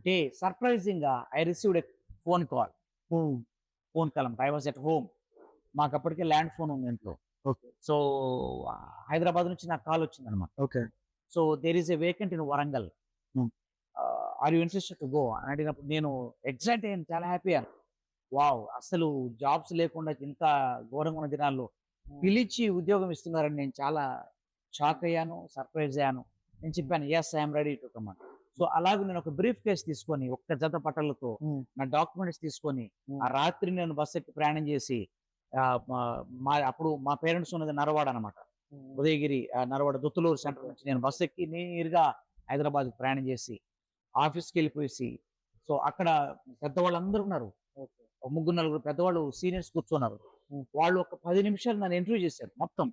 Speaker 3: డే సర్ప్రైజింగ్‌గా I received a phone call.
Speaker 2: Hmm.
Speaker 3: Phone call అనమాట. I was at home. మాకప్పటికే ల్యాండ్ ఫోన్ ఉంది ఇంట్లో.
Speaker 2: ఓకే.
Speaker 3: సో హైదరాబాద్ నుంచి నాకు కాల్ వచ్చిందనమాట.
Speaker 2: Okay.
Speaker 3: So there is a vacant in Warangal.
Speaker 2: Hmm.
Speaker 3: Are you interested to go అని అడిగినప్పుడు నేను ఎక్సైట్ అయ్యాను. చాలా హ్యాపీ అయ్యాను. వావ్! అసలు జాబ్స్ లేకుండా ఇంత ఘోరంగా ఉన్న దినాల్లో పిలిచి ఉద్యోగం ఇస్తున్నారని నేను చాలా షాక్ అయ్యాను. సర్ప్రైజ్ అయ్యాను. నేను చెప్పాను, "yes, I am ready to come" అని. సో అలాగే నేను ఒక బ్రీఫ్ కేస్ తీసుకొని ఒక్క జత బట్టలతో
Speaker 2: హ్మ్.
Speaker 3: నా డాక్యుమెంట్స్ తీసుకొని
Speaker 2: హ్మ్.
Speaker 3: ఆ రాత్రి నేను బస్ ఎక్కి ప్రయాణం చేసి అప్పుడు మా పేరెంట్స్ ఉన్నది నరవాడ అనమాట.
Speaker 2: హ్మ్.
Speaker 3: ఉదయగిరి నరవాడ దుత్తులూరు సెంటర్ నుంచి నేను బస్ ఎక్కి నేరుగా హైదరాబాద్‌కి ప్రయాణం చేసి ఆఫీస్‌కెళ్ళిపోయేసి సో అక్కడ పెద్దవాళ్ళందరూ ఉన్నారు.
Speaker 2: ఓకే.
Speaker 3: ఒక ముగ్గురు, నలుగురు పెద్దవాళ్ళు సీనియర్స్ కూర్చున్నారు.
Speaker 2: హ్మ్.
Speaker 3: వాళ్ళు ఒక 10 నిమిషాలు నన్ను ఇంటర్వ్యూ చేశారు. మొత్తం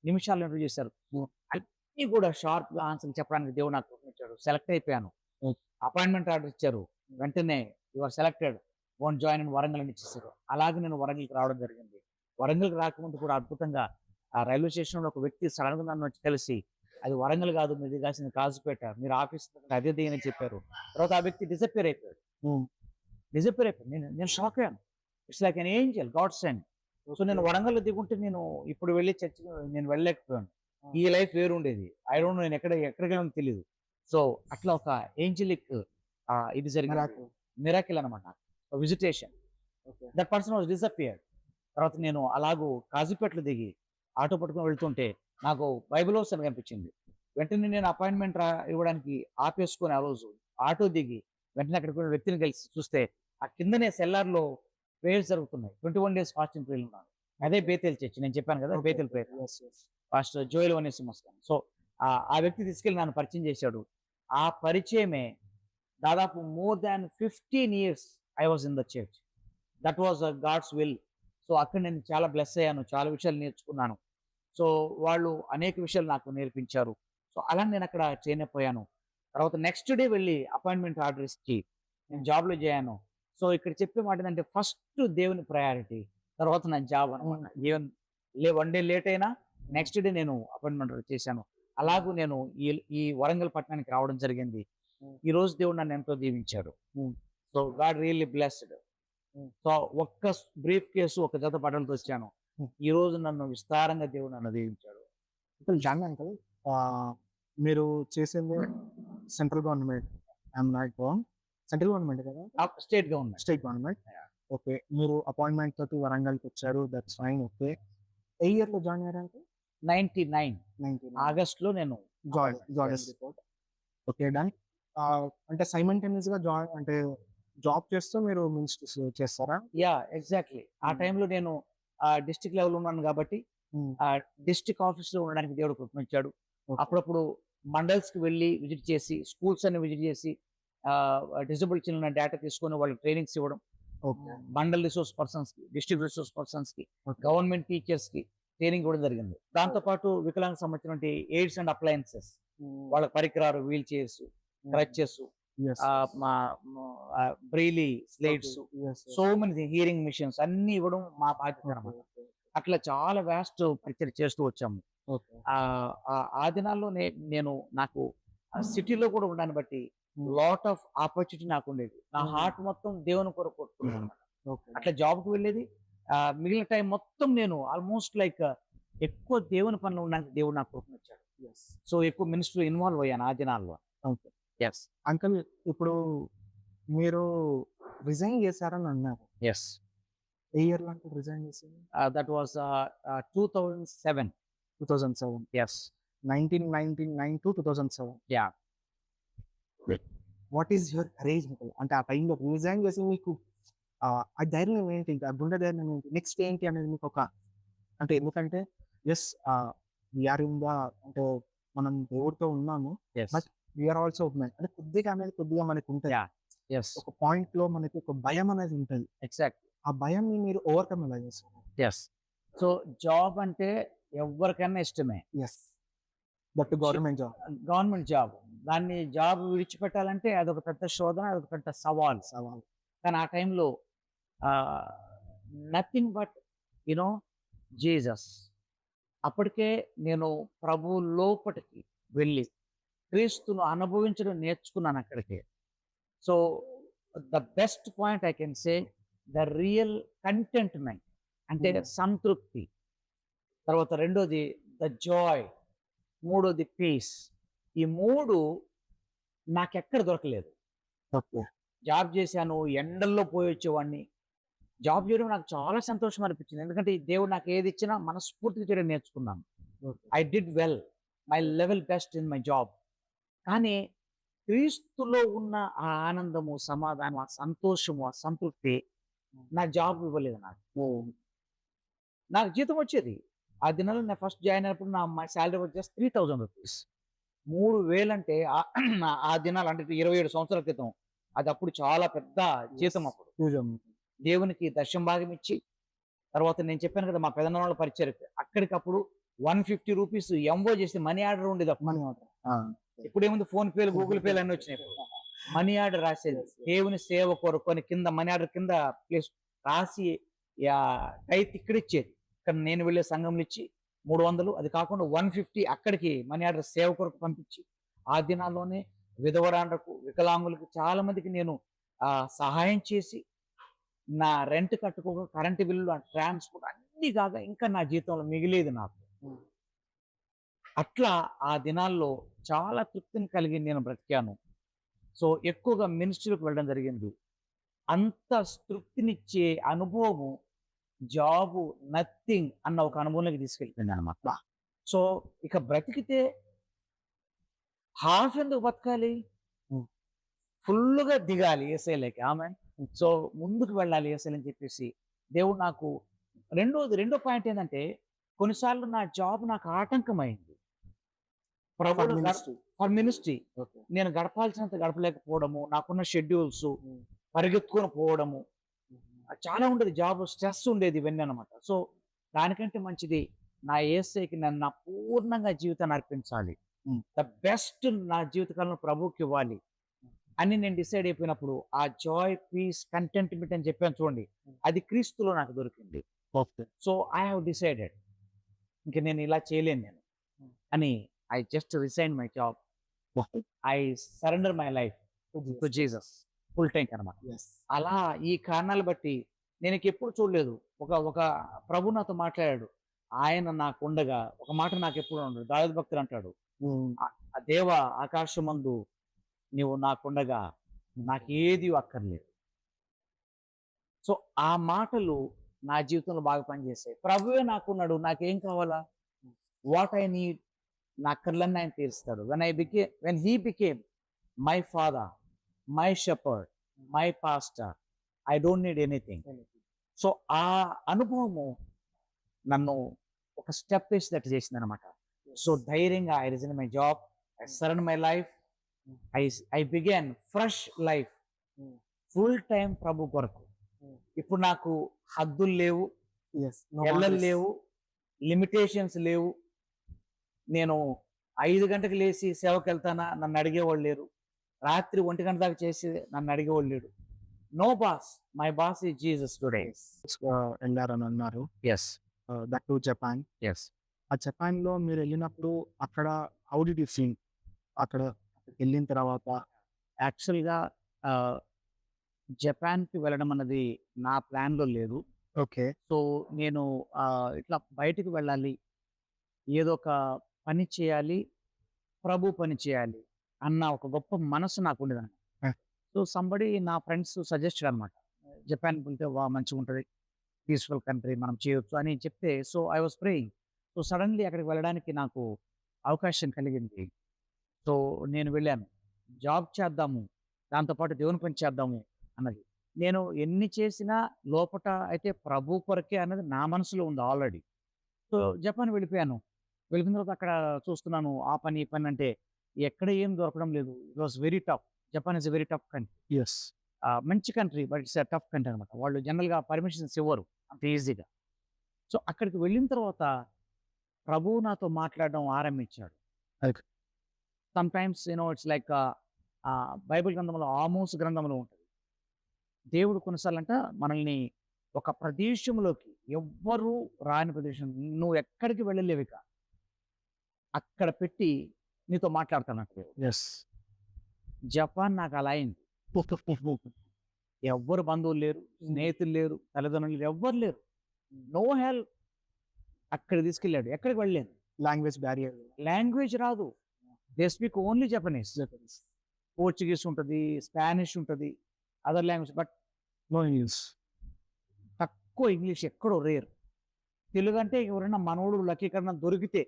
Speaker 3: నిమిషాలు ఇంటర్వ్యూ చేశారు.
Speaker 2: హ్మ్.
Speaker 3: అన్నీ కూడా షార్ప్‌గా ఆన్సర్‌లు చెప్పడానికి దేవుడు నాకు కృపనిచ్చాడు. సెలెక్ట్ అయిపోయాను.
Speaker 2: ఓకే.
Speaker 3: అపాయింట్‌మెంట్ ఆర్డర్ ఇచ్చారు. వెంటనే you are selected. Won't join in Warangal అని ఇచ్చేసారు. అలాగే నేను వరంగల్‌కి రావడం జరిగింది. వరంగల్‌కి రాకముందు కూడా అద్భుతంగా ఆ రైల్వే స్టేషన్‌లో ఒక వ్యక్తి సడెన్‌గా నన్ను వచ్చి కలిసి, "అది వరంగల్ కాదు, మీరు దిగాల్సింది కాజుపేట. మీరు ఆఫీస్ అదే దిగని" చెప్పారు. తర్వాత ఆ వ్యక్తి డిసపియర్ అయిపోయాడు.
Speaker 2: హ్మ్.
Speaker 3: డిసపియర్ అయిపోయాడు. నేను షాక్ అయ్యాను. It's like an Angel, God send. So నేను వరంగల్‌లో దిగుంటే నేను ఇప్పుడు వెళ్లి చర్చికి నేను వెళ్ళలేకపోయాను. ఈ లైఫ్ వేరుండేది. ఐ డోంట్ నో నేను ఎక్కడికెళ్ళానో తెలీదు. సో అట్లా ఒక ఏంజెలిక్ ఇది జరిగింది.
Speaker 2: మిరాకిల్.
Speaker 3: మిరాకిల్ అన్నమాట. Visitation.
Speaker 2: Okay.
Speaker 3: That person was disappeared. తర్వాత నేను అలాగూ కాజీపేటలో దిగి ఆటో పట్టుకొని వెళ్తుంటే నాకు బైబిల్ హౌస్ అని కనిపించింది. వెంటనే నేను అపాయింట్మెంట్ ఇవ్వడానికి ఆపేసుకొని ఆ రోజు ఆటో దిగి వెంటనే అక్కడికి వెళ్ళిన వ్యక్తిని కలిసి చూస్తే ఆ కిందనే సెల్లార్‌లో ప్రేయర్స్ జరుగుతున్నాయి. 21 డేస్ ఫాస్టింగ్ ప్రేయర్‌లు ఉన్నాను. అదే బేతేల్ చర్చ్. నేను చెప్పాను కదా!
Speaker 2: Okay.
Speaker 3: Bethel prayer.
Speaker 2: Yes. Yes.
Speaker 3: Pastor Joel Onesimus. So ఆ వ్యక్తి తీసుకెళ్ళి నన్ను పరిచయం చేశాడు. ఆ పరిచయమే దాదాపు more than 15 years I was in the church. That was God's will. So అక్కడ నేను చాలా బ్లెస్ అయ్యాను. చాలా విషయాలు నేర్చుకున్నాను. సో వాళ్ళు అనేక విషయాలు నాకు నేర్పించారు. సో అలా నేను అక్కడ ట్రైన్ అయిపోయాను. తర్వాత నెక్స్ట్ డే వెళ్లి అపాయింట్మెంట్ ఆర్డర్ ఇచ్చి నేను జాబ్‌లో చేరాను. సో ఇక్కడ చెప్పే మాట ఏంటంటే ఫస్ట్ దేవుని ప్రయారిటీ. తర్వాత నా జాబ్ అన్నమాట. ఈవెన్ వన్ డే లేట్ అయినా నెక్స్ట్ డే నేను అపాయింట్మెంట్ ఆర్డర్ చేశాను. అలాగూ నేను ఈ ఈ వరంగల్ పట్టణానికి రావడం జరిగింది.
Speaker 2: హ్మ్.
Speaker 3: ఈరోజు దేవుడు నన్ను ఎంతో దీవించాడు.
Speaker 2: హ్మ్.
Speaker 3: So God really blessed.
Speaker 2: హ్మ్.
Speaker 3: సో ఒక్క బ్రీఫ్ కేసు, ఒక జత బట్టలతో వచ్చాను.
Speaker 2: హ్మ్.
Speaker 3: ఈరోజు నన్ను విస్తారంగా దేవుడు నన్ను దీవించాడు.
Speaker 2: ఇప్పుడు జాయిన్ అంకుల్ మీరు చేసింది central government. I'm not wrong. Central government కదా?
Speaker 3: State government.
Speaker 2: State government.
Speaker 3: Yeah!
Speaker 2: Okay. మీరు అపాయింట్మెంట్ తోటి వరంగల్‌కొచ్చారు. That's fine. ఓకే. ఏ ఇయర్‌లో జాయిన్ అయ్యారు అంకుల్?
Speaker 3: 99
Speaker 2: 99.
Speaker 3: ఆగస్ట్‌లో నేను
Speaker 2: join
Speaker 3: Yes.
Speaker 2: Report. Okay. Done. అంటే సైమల్టేనియస్‌గా అంటే జాబ్ చేస్తూ మీరు మినిస్ట్రీస్ చేస్తారా?
Speaker 3: యాహ్! ఎగ్జాక్ట్‌లీ. ఆ
Speaker 2: హ్మ్.
Speaker 3: టైంలో నేను డిస్ట్రిక్ట్ లెవెల్‌లో ఉన్నాను కాబట్టి
Speaker 2: హ్మ్.
Speaker 3: డిస్ట్రిక్ట్ ఆఫీస్‌లో ఉండడానికి దేవుడు కృపనిచ్చాడు.
Speaker 2: ఓకే.
Speaker 3: అప్పుడప్పుడు మండల్స్‌కి వెళ్లి విజిట్ చేసి, స్కూల్స్ అన్ని విజిట్ చేసి డిజేబుల్డ్ చిల్డ్రన్ డేటా తీసుకొని వాళ్ళకి ట్రైనింగ్స్ ఇవ్వడం.
Speaker 2: ఓకే.
Speaker 3: మండల్ రిసోర్స్ పర్సన్స్‌కి, డిస్ట్రిక్ట్ రిసోర్స్ పర్సన్స్‌కి,
Speaker 2: ఓకే.
Speaker 3: గవర్నమెంట్ టీచర్స్‌కి ట్రైనింగ్ ఇవ్వడం జరిగింది. దాంతో పాటు వికలాంగులకు సంబంధించినటువంటి ఎయిడ్స్ అండ్ అప్లయెన్సెస్,
Speaker 2: హ్మ్.
Speaker 3: వాళ్ళ పరికరాలు, వీల్ చైర్స్, క్రచెస్,
Speaker 2: యెస్.
Speaker 3: మా Braille slates,
Speaker 2: yes.
Speaker 3: So many hearing machines అన్నీ ఇవ్వడం మా బాధ్యత అన్నమాట.
Speaker 2: ఓకే.
Speaker 3: అట్లా చాలా వాస్ట్ పరిచయం చేస్తూ వచ్చాము.
Speaker 2: ఓకే.
Speaker 3: ఆ దినాల్లో నేను నాకు సిటీలో కూడా ఉండడాన్ని బట్టి
Speaker 2: హ్మ్.
Speaker 3: లాట్ ఆఫ్ ఆపర్చునిటీ నాకుండేది. నా
Speaker 2: హ్మ్.
Speaker 3: హార్ట్ మొత్తం దేవుని కొరకు కొట్టుకునేదన్నమాట.
Speaker 2: ఓకే.
Speaker 3: అట్లా జాబ్‌కి వెళ్ళేది. మిగిలిన టైం మొత్తం నేను ఆల్మోస్ట్ లైక్ ఎక్కువ దేవుని పనిలో ఉండడానికి దేవుడు నాకు కృపనిచ్చాడు.
Speaker 2: యెస్.
Speaker 3: సో ఎక్కువ మినిస్ట్రీలో ఇన్వాల్వ్ అయ్యాను ఆ దినాల్లో.
Speaker 2: ఓకే.
Speaker 3: యెస్.
Speaker 2: అంకుల్ ఇప్పుడు మీరు రిజైన్ చేశారని అన్నారు.
Speaker 3: యెస్.
Speaker 2: ఏ ఇయర్‌లో అంకుల్ రిజైన్ చేసింది?
Speaker 3: That was 2007.
Speaker 2: 2007.
Speaker 3: Yes.
Speaker 2: 1999 to 2007.
Speaker 3: Yeah!
Speaker 2: What is your courage uncle? అంటే ఆ టైంలో రిజైన్ చేసి మీకు ఆ ధైర్యం ఏంటి? ఆ గుండె ధైర్యం ఏంటి? నెక్స్ట్ ఏంటి అనేది మీకు అంటే ఎందుకంటే yes, we are in the అంటే మనం దేవుడితో ఉన్నాము.
Speaker 3: Yes.
Speaker 2: But we are also man. అంటే కొద్దిగా అనేది కొద్దిగా మనకుంటది.
Speaker 3: యాహ్! ఎస్
Speaker 2: ఒక పాయింట్‌లో మనకి ఒక భయం అనేది ఉంటది.
Speaker 3: ఎగ్జాక్ట్
Speaker 2: ఆ భయంని మీరు ఓవర్‌కమ్ ఎలా చేస్తారు?
Speaker 3: ఎస్ సో జాబ్ అంటే ఎవరికైనా ఇష్టమే.
Speaker 2: Yes. That government job.
Speaker 3: Government job. దాన్ని జాబ్ విడిచిపెట్టాలంటే అదొక పెద్ద శోధన, అదొక పెద్ద సవాల్.
Speaker 2: సవాల్.
Speaker 3: కానీ ఆ టైంలో ఆహ్, నథింగ్ బట్ నో జీసస్. అప్పటికే నేను ప్రభువు లోపటికి వెళ్ళి క్రీస్తును అనుభవించడం నేర్చుకున్నాను అక్కడికే. So the best point I can say the real contentment అంటే సంతృప్తి. తర్వాత రెండోది ద జాయ్. మూడోది పీస్. ఈ 3 నాకెక్కడ దొరకలేదు.
Speaker 2: ఓకే.
Speaker 3: జాబ్ చేశాను. ఎండల్లో పోయొచ్చేవాడిని. జాబ్ చేయడం నాకు చాలా సంతోషం అనిపించింది. ఎందుకంటే ఈ దేవుడు నాకు ఏది ఇచ్చినా మనస్ఫూర్తిగా చేయడం నేర్చుకున్నాను.
Speaker 2: Okay.
Speaker 3: I did well. My level best in my job. కానీ క్రీస్తులో ఉన్న ఆ ఆనందము, సమాధానం, ఆ సంతోషము, ఆ సంతృప్తి నా జాబ్ ఇవ్వలేదు నాకు.
Speaker 2: ఓహ్!
Speaker 3: నాకు జీతం వచ్చేది. ఆ దినాల్లో నేను ఫస్ట్ జాయిన్ అయినప్పుడు మై సాలరీ వాస్ జస్ట్ ₹3000. 3000 అంటే ఆ దినాలు అంటే 27 సంవత్సరాల క్రితం. అది అప్పుడు చాలా పెద్ద జీతం అప్పుడు.
Speaker 2: నిజం.
Speaker 3: దేవునికి దశమ భాగం ఇచ్చి, తర్వాత నేను చెప్పాను కదా! మా పెదనాన్న వాళ్ళ పరిచర్యకి. అక్కడికప్పుడు ₹150 ఎంఓ చేసి మనీ ఆర్డర్ ఉండేది అప్పుడు.
Speaker 2: Money order. ఆ!
Speaker 3: ఇప్పుడేముంది ఫోన్ పేలు, గూగుల్ పేలు అన్నీ వచ్చినాయి ఇప్పుడు. మనీ ఆర్డర్ రాసేది. దేవుని సేవ కొరకు అని కింద మనీ ఆర్డర్ కింద ప్లేస్ రాసి టైప్ ఇక్కడిచ్చేది. ఇక్కడ నేను వెళ్ళే సంఘంలో ఇచ్చి 300 అది కాకుండా 150 అక్కడికి మనీ ఆర్డర్ సేవ కొరకు పంపించి, ఆ దినాల్లోనే విధవరాండ్రకు, వికలాంగులకు చాలా మందికి నేను సహాయం చేసి, నా రెంట్ కట్టుకోక, కరెంట్ బిల్లులు, ట్రాన్స్‌పోర్ట్ అన్నీ కాక ఇంకా నా జీతంలో మిగిలేది నాకు.
Speaker 2: హ్మ్.
Speaker 3: అట్లా ఆ దినాల్లో చాలా తృప్తిని కలిగి నేను బ్రతికాను. సో, ఎక్కువగా మినిస్ట్రీ‌లోకి వెళ్ళడం జరిగింది. అంత తృప్తినిచ్చే అనుభవము జాబు నథింగ్ అన్న ఒక అనుభవంలోకి తీసుకెళ్ళిపోయిందనమాట. సో, ఇక బ్రతికితే హాఫ్ ఎందుకు బతకాలి?
Speaker 2: హ్మ్.
Speaker 3: ఫుల్లుగా దిగాలి యేసయ్యలోకి. ఆమేన్. సో, ముందుకు వెళ్ళాలి యేసయ్యని అని చెప్పేసి దేవుడు నాకు రెండో పాయింట్ ఏందంటే, కొన్నిసార్లు నా జాబ్ నాకు ఆటంకమైంది.
Speaker 2: ఫర్
Speaker 3: ప్రభువులో
Speaker 2: మినిస్ట్రీ.
Speaker 3: For ministry.
Speaker 2: ఓకే.
Speaker 3: నేను గడపాల్సినంత గడపలేకపోవడము, నాకున్న షెడ్యూల్స్
Speaker 2: హ్మ్.
Speaker 3: పరిగెత్తుకొని పోవడము, చాలా ఉండేది. జాబ్ స్ట్రెస్ ఉండేది ఇవన్నీ అనమాట. సో, దానికంటే మంచిది నా యేసయ్యకి నన్ను నా పూర్ణంగా జీవితాన్ని అర్పించాలి.
Speaker 2: హ్మ్.
Speaker 3: ద బెస్ట్ నా జీవితకాలంలో ప్రభువుకివ్వాలి అని నేను డిసైడ్ అయిపోయినప్పుడు, ఆ జాయ్, పీస్, కంటెంట్‌మెంట్ అని చెప్పాను చూడండి. అది క్రీస్తులో నాకు దొరికింది.
Speaker 2: Okay.
Speaker 3: So, I have decided ఇంక నేను ఇలా చేయలేను నేను అని I just resign my job.
Speaker 2: Okay.
Speaker 3: I surrender my life to Jesus full time అనమాట.
Speaker 2: యెస్.
Speaker 3: అలా ఈ కారణాలు బట్టి నేను ఇంకెప్పుడు చూడలేదు. ఒక ఒక ప్రభు నాతో మాట్లాడాడు. ఆయన నాకుండగా ఒక మాట నాకెప్పుడు ఉండదు. దావీదు భక్తుడు అంటాడు,
Speaker 2: హ్మ్.
Speaker 3: ఆ దేవా ఆకాశమందు నీవు నాకుండగా నాకేది అక్కర్లేదు. సో, ఆ మాటలు నా జీవితంలో బాగా పనిచేసాయి. ప్రభువే నాకున్నాడు. నాకేం కావాలా? వాట్ ఐ నీడ్ నా అక్కర్లన్నీ ఆయన తీరుస్తాడు. When he became my father, my shepherd, my pastor, I don't need anything. So, ఆ అనుభవము నన్ను ఒక స్టెప్ వేసేటట్టు చేసిందనమాట. సో, ధైర్యంగా I resign my job, I surrender my life, I began fresh life full time ప్రభు కొరకు. ఇప్పుడు నాకు హద్దులు లేవు,
Speaker 2: యెస్. నో
Speaker 3: ఎల్లలు
Speaker 2: బౌండరీస్.
Speaker 3: లేవు, లిమిటేషన్స్ లేవు. నేను 5 గంటలకు లేసి సేవకెళ్తానా నన్ను అడిగేవాళ్ళు లేరు. రాత్రి 1 గంట దాకా చేసి నన్ను అడిగేవాళ్ళు లేడు. No boss, my boss is Jesus today.
Speaker 2: ఎళ్లారని అన్నారు.
Speaker 3: Yes.
Speaker 2: That to Japan.
Speaker 3: Yes.
Speaker 2: ఆ జపాన్‌లో మీరెళ్ళినప్పుడు అక్కడ హౌ డిడ్ యూ ఫీల్? అక్కడ ఎళ్ళిన తర్వాత
Speaker 3: యాక్చువల్‌గా ఆహ్, జపాన్‌కి వెళ్ళడం అన్నది నా ప్లాన్‌లో లేదు.
Speaker 2: ఓకే.
Speaker 3: సో, నేను ఇట్లా బయటికి వెళ్ళాలి, ఏదో ఒక పని చేయాలి, ప్రభు పని చేయాలి అన్న ఒక గొప్ప మనసు నాకుండేదన్నమాట.
Speaker 2: ఆ!
Speaker 3: సో, నా ఫ్రెండ్స్ సజెస్టెడ్ అనమాట. జపాన్‌కి వెళ్తే మంచిగుంటది. పీస్‌ఫుల్ కంట్రీ మనం చేయొచ్చు అని చెప్తే, so, I was praying. So, suddenly అక్కడికి వెళ్ళడానికి నాకు అవకాశం కలిగింది. సో, నేను వెళ్ళాను. జాబ్ చేద్దాము, దాంతో పాటు దేవుని పని చేద్దాము అన్నది. నేను ఎన్ని చేసినా లోపట అయితే ప్రభు కొరకే అన్నది నా మనసులో ఉంది ఆల్రెడీ. సో, జపాన్ వెళ్ళిపోయాను. వెళ్ళిపోయిన తర్వాత అక్కడ చూస్తున్నాను ఆ పని, ఈ పని అంటే ఎక్కడ ఏం దొరకడం లేదు. It was very tough. Japan is a very tough country.
Speaker 2: Yes.
Speaker 3: మంచి country but it's tough country అనమాట. వాళ్ళు జనరల్‌గా పర్మిషన్స్ ఇవ్వరు అంత ఈజీగా. సో, అక్కడికి వెళ్ళిన తర్వాత ప్రభువు నాతో మాట్లాడడం ఆరంభించాడు.
Speaker 2: Okay.
Speaker 3: Sometimes it's like Bible గ్రంథంలో ఆమోస్ గ్రంథంలో ఉంటది. దేవుడు కొన్నిసార్లంట మనల్ని ఒక ప్రదేశంలోకి ఎవ్వరూ రాని ప్రదేశం నువ్వు ఎక్కడికి వెళ్ళలేవిక. అక్కడ పెట్టి నీతో మాట్లాడతానంట దేవుడు.
Speaker 2: యెస్.
Speaker 3: జపాన్ నాకు అలా అయింది. ఎవ్వరు బంధువులు లేరు, స్నేహితులు లేరు, తల్లిదండ్రులు లేరు, ఎవ్వరు లేరు. No help. అక్కడికి తీసుకెళ్ళాడు. ఎక్కడికి వెళ్ళలేను.
Speaker 2: Language barrier.
Speaker 3: లాంగ్వేజ్ రాదు. They speak only Japanese. Portuguese ఉంటది, స్పానిష్ ఉంటది, other language but
Speaker 2: no use.
Speaker 3: తక్కువ ఇంగ్లీష్ ఎక్కడో రేర్. తెలుగు అంటే ఎవరైనా మనోడు లక్కీకరణ దొరికితే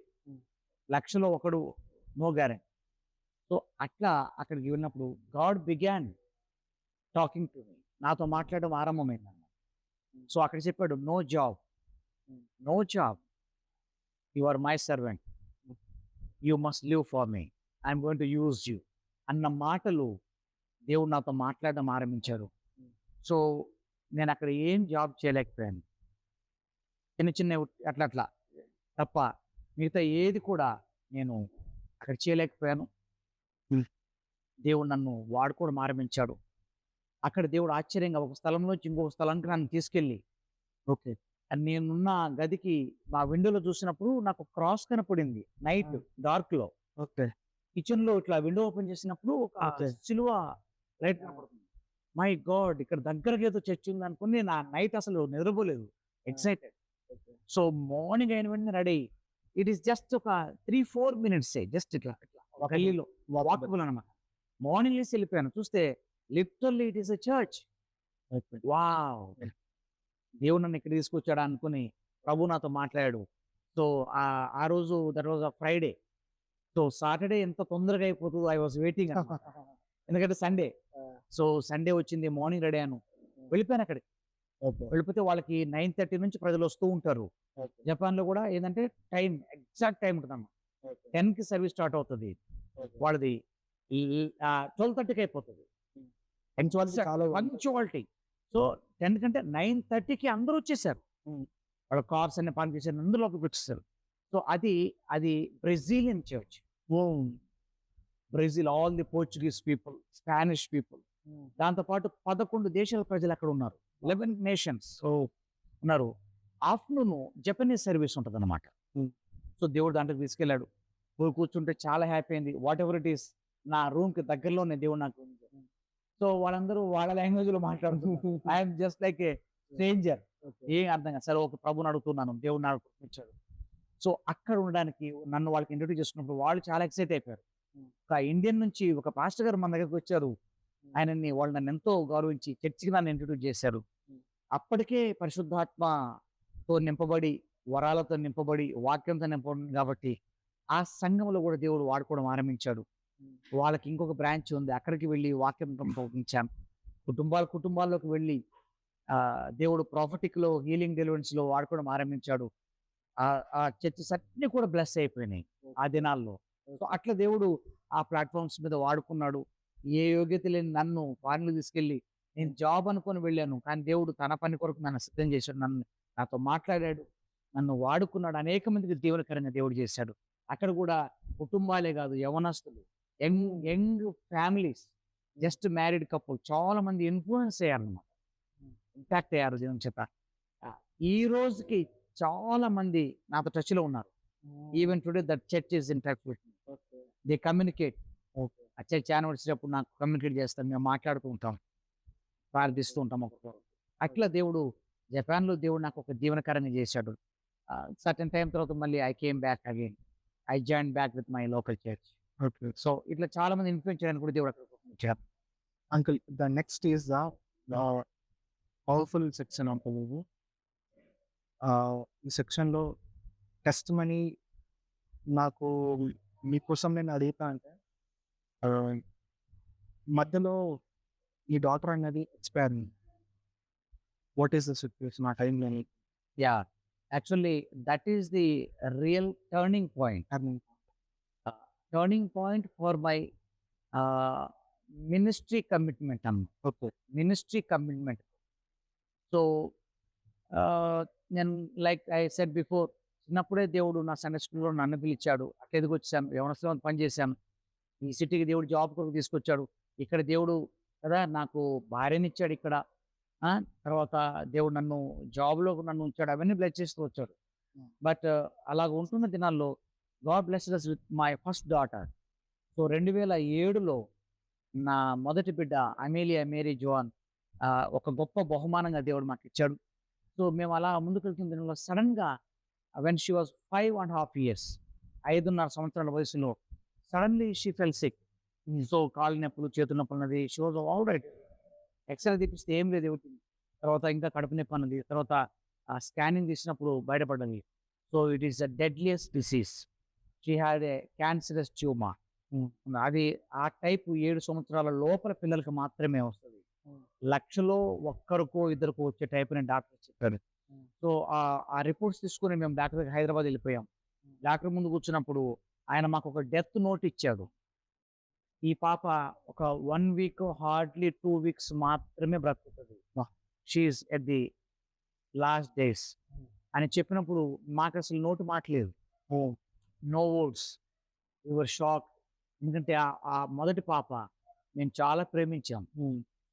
Speaker 3: లక్షలో ఒకడు, నో గ్యారెంటీ. సో అట్లా అక్కడికి వెళ్ళినప్పుడు God began talking to me. నాతో మాట్లాడడం ఆరంభమైందన్నమాట. సో అక్కడ చెప్పాడు no job, no job, you are my servant, you must live for me, I'm going to use you అన్న మాటలు దేవుడు నాతో మాట్లాడడం ఆరంభించారు. సో నేను అక్కడ ఏం జాబ్ చేయలేకపోయాను. చిన్న చిన్న అట్లా అట్లా తప్ప మిగతా ఏది కూడా నేను అక్కడ చేయలేకపోయాను. దేవుడు నన్ను వాడుకోవడం ఆరంభించాడు. అక్కడ దేవుడు ఆశ్చర్యంగా ఒక స్థలం నుంచి ఇంకొక స్థలానికి నన్ను తీసుకెళ్ళి
Speaker 2: ఓకే.
Speaker 3: నేనున్న గదికి మా విండోలో చూసినప్పుడు నాకు క్రాస్ కనపడింది నైట్ డార్క్లో.
Speaker 2: ఓకే.
Speaker 3: కిచెన్లో ఇట్లా విండో ఓపెన్ చేసినప్పుడు ఒక
Speaker 2: Okay.
Speaker 3: సిలువ లైట్ కనపడుతుంది. మై గాడ్, ఇక్కడ దగ్గరకి ఏదో చర్చ్ ఉంది అనుకుని నా నైట్ అసలు నిద్రపోలేదు, ఎక్సైటెడ్. సో మార్నింగ్ అయిన వెంటనే రెడీ. ఇట్ ఈస్ జస్ట్ ఒక 3-4 మినిట్స్ జస్ట్ ఇట్లా ఇట్లా ఒక గల్లీలో వాకబుల్ అనమాట. మార్నింగ్ వేసి వెళ్ళిపోయాను. చూస్తే literally it is a church. Wow, దేవుడు నన్ను ఇక్కడ తీసుకొచ్చాడా అనుకుని ప్రభు నాతో మాట్లాడాడు. సో ఆ రోజు that was a Friday. So Saturday ఎంత తొందరగా అయిపోతుందో ఐ వాజ్ వెయిటింగ్ ఎందుకంటే సండే. సో సండే వచ్చింది, మార్నింగ్ రెడీ అయ్యాను, వెళ్ళిపోయాను అక్కడికి. వెళ్ళిపోతే వాళ్ళకి 9:30 నుంచి ప్రజలు వస్తూ ఉంటారు. జపాన్లో కూడా ఏంటంటే టైం ఎగ్జాక్ట్ టైం ఉంటుందమ్మా. 10కి సర్వీస్ స్టార్ట్ అవుతుంది, వాళ్ళది 12:30కి అయిపోతుంది.
Speaker 2: చాలా
Speaker 3: పంక్చువాలిటీ. సో 10 కంటే 9:30కి అందరూ వచ్చేసారు. వాళ్ళ కార్స్ అన్ని పార్క్ చేశారు, అందరూ లోపలికి వచ్చేసారు. సో అది Brazilian church. Brazil, all the Portuguese people, Spanish people, దాంతోపాటు 11 దేశాల ప్రజలు అక్కడ ఉన్నారు. 11 నేషన్స్ ఉన్నారు. ఆఫ్టర్నూన్ జపనీస్ సర్వీస్ ఉంటుంది అనమాట. సో దేవుడు దాంట్లోకి తీసుకెళ్ళాడు. కూర్చుంటే చాలా హ్యాపీ అయింది. వాట్ ఎవర్ ఇట్ ఈస్, నా రూమ్కి దగ్గరలోనే దేవుడు నాకు. సో వాళ్ళందరూ వాళ్ళ లాంగ్వేజ్లో మాట్లాడుతున్నారు. I'm just like A stranger, ఏం అర్థం కాదు. సరే ఒక ప్రభుని అడుగుతున్నాను, దేవుడిని అడుగుతున్నాడు. సో అక్కడ ఉండడానికి నన్ను వాళ్ళకి ఇంట్రడ్యూస్ చేసుకున్నప్పుడు వాళ్ళు చాలా ఎక్సైట్ అయిపోయారు. ఒక ఇండియన్ నుంచి ఒక పాస్టర్ గారు మన దగ్గరికి వచ్చారు. వాళ్ళు నన్ను ఎంతో గౌరవించి చర్చికి నన్ను ఇంట్రడ్యూస్ చేశారు. అప్పటికే పరిశుద్ధాత్మతో నింపబడి, వరాలతో నింపబడి, వాక్యంతో నింపబడి కాబట్టి ఆ సంఘంలో కూడా దేవుడు వాడుకోవడం ఆరంభించాడు. వాళ్ళకి ఇంకొక బ్రాంచ్ ఉంది, అక్కడికి వెళ్ళి వాక్యం పంపించాను. కుటుంబాల్లోకి వెళ్ళి దేవుడు ప్రాఫిటిక్లో, హీలింగ్ డెలివరెన్స్లో వాడుకోవడం ఆరంభించాడు. ఆ చర్చెస్ అన్ని కూడా బ్లెస్ అయిపోయినాయి ఆ దినాల్లో. సో అట్లా దేవుడు ఆ ప్లాట్ఫామ్స్ మీద వాడుకున్నాడు. ఏ యోగ్యత లేని నన్ను ఫారిన్‌లో తీసుకెళ్ళి, నేను జాబ్ అనుకొని వెళ్ళాను, కానీ దేవుడు తన పని కొరకు నన్ను సిద్ధం చేశాడు. నాతో మాట్లాడాడు, నన్ను వాడుకున్నాడు. అనేక మందికి దీవెనకరంగా దేవుడు చేశాడు. అక్కడ కూడా కుటుంబాలే కాదు, యవనస్తులు, young families, just married couple చాలా మంది ఇన్ఫ్లుయెన్స్ అయ్యారన్నమాట, ఇంపాక్ట్ అయ్యారు దేవుని చేత. ఈ రోజుకి చాలా మంది నాతో టచ్లో ఉన్నారు. Even today that church is in touch with me. They communicate. ఆ చర్చ్ యానివర్సరీ అప్పుడు నాకు కమ్యూనికేట్ చేస్తాం, మేము మాట్లాడుతూ ఉంటాం, ప్రార్థిస్తూ ఉంటాం ఒక్కొక్కరు. అట్లా జపాన్లో దేవుడు నాకు ఒక దీవెనకరంగా చేశాడు. సర్టెన్ టైం తర్వాత మళ్ళీ I came back again. I join back with my local church. So ఇట్లా చాలా మంది ఇన్ఫ్లుయెన్స్ చేయడానికి కూడా దేవుడు అక్కడ పంపించారు.
Speaker 2: Uncle, the next is the powerful section uncle. ఈ సెక్షన్లో టెస్ట్ మనీ నాకు మీకోసం నేను అడుగుతా అంటే, మధ్యలో ఈ డాక్టర్ అనేది ఎక్స్పైర్ అయింది. వాట్ ఈస్ ద సిచ్యువేషన్ ఆ టైంలో?
Speaker 3: Yeah, actually that is the real turning point. Turning point for my ministry commitment అమ్మ.
Speaker 2: ఓకే.
Speaker 3: Ministry commitment. సో నేను లైక్ ఐ సెడ్ బిఫోర్, చిన్నప్పుడే దేవుడు నా సండే స్కూల్‌లో నన్ను పిలిచాడు. అట్లా ఎదిగొచ్చాను. యవ్వనస్తులో పనిచేశాను. ఈ సిటీకి దేవుడు జాబ్ కొరకు తీసుకొచ్చాడు. ఇక్కడ దేవుడు కదా నాకు భార్యనిచ్చాడు ఇక్కడ. ఆ! తర్వాత దేవుడు నన్ను జాబ్‌లో నన్ను ఉంచాడు. అవన్నీ బ్లెస్ చేస్తూ వచ్చాడు. బట్ అలాగ ఉంటున్న దినాల్లో God blessed us with my first daughter. So 2007లో నా మొదటి బిడ్డ అమేలియా మేరీ జోన్ ఒక గొప్ప బహుమానంగా దేవుడు మాకిచ్చాడు. సో మేము అలా ముందుకెళ్తున్న దినంలో సడెన్‌గా వెన్ షీ వాస్ 5½ ఇయర్స్, 5.5 సంవత్సరాల వయసులో suddenly she fell sick. So కాళ్ళు నొప్పులు, చేతుల నొప్పులు అన్నది. She was all right. X-ray తీపిస్తే ఏం లేదు ఏమిటి. తర్వాత ఇంకా కడుపు నొప్పి అన్నది. తర్వాత స్కానింగ్ తీసినప్పుడు బయటపడ్డది. So it is the deadliest disease. She had a cancerous tumour. అది ఆ టైపు 7 సంవత్సరాల లోపల పిల్లలకి మాత్రమే వస్తది. లక్షలో ఒక్కరికో ఇద్దరికో వచ్చే టైప్ అని డాక్టర్ చెప్పారు. సో ఆ రిపోర్ట్స్ తీసుకొని మేము డాక్టర్ దగ్గరికి హైదరాబాద్ వెళ్ళిపోయాం. డాక్టర్ ముందు కూర్చున్నప్పుడు ఆయన మాకు ఒక డెత్ నోట్ ఇచ్చాడు. ఈ పాప ఒక 1 వీక్, హార్డ్లీ 2 వీక్స్ మాత్రమే బ్రతుకుతది. She is at the last days అని చెప్పినప్పుడు మాకు అసలు నోటి మాట లేదు. No words. We were shocked. ఎందుకంటే ఆ మొదటి పాప మేము చాలా ప్రేమించాం.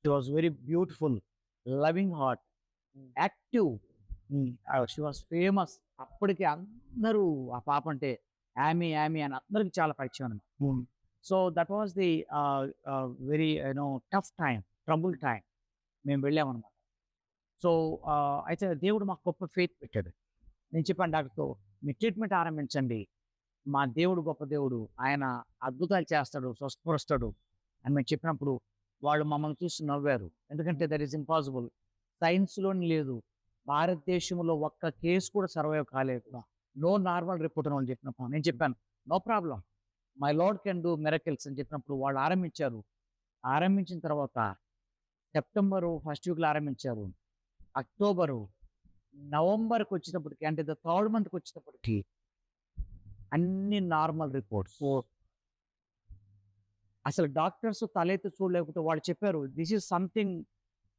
Speaker 3: She was very beautiful, loving heart, active. She was famous. అప్పటికి అందరూ ఆ పాప అంటే యామీ యామీ అని అందరికి చాలా పరిచయం అన్నమాట. So that was the very tough time, trouble time. మేము వెళ్ళామన్నమాట. సో అయితే దేవుడు మాకు గొప్ప ఫెయిత్ పెట్టాడు. నేను చెప్పాను డాక్టర్తో, మీ ట్రీట్మెంట్ ఆరంభించండి, మా దేవుడు గొప్ప దేవుడు, ఆయన అద్భుతాలు చేస్తాడు, స్వస్థపరుస్తాడు అని మేము చెప్పినప్పుడు వాళ్ళు మమ్మల్ని చూసి నవ్వారు. ఎందుకంటే దట్ ఈస్ ఇంపాసిబుల్. సైన్స్‌లోని లేదు. భారతదేశంలో ఒక్క కేసు కూడా సర్వైవ్ కాలేదు. నో నార్మల్ రిపోర్ట్ అని వాళ్ళు చెప్పినప్పుడు నేను చెప్పాను, no problem, my Lord can do miracles అని చెప్పినప్పుడు వాళ్ళు ఆరంభించారు. ఆరంభించిన తర్వాత సెప్టెంబరు ఫస్ట్ వీక్‌లో ఆరంభించారు. అక్టోబరు, నవంబర్‌కి వచ్చేటప్పటికి అంటే ద థర్డ్ మంత్‌కి వచ్చేటప్పటికి అన్ని నార్మల్ రిపోర్ట్స్. అసలు డాక్టర్స్ తలెత్తి చూడలేకపోతే వాళ్ళు చెప్పారు, దిస్ ఈజ్ సంథింగ్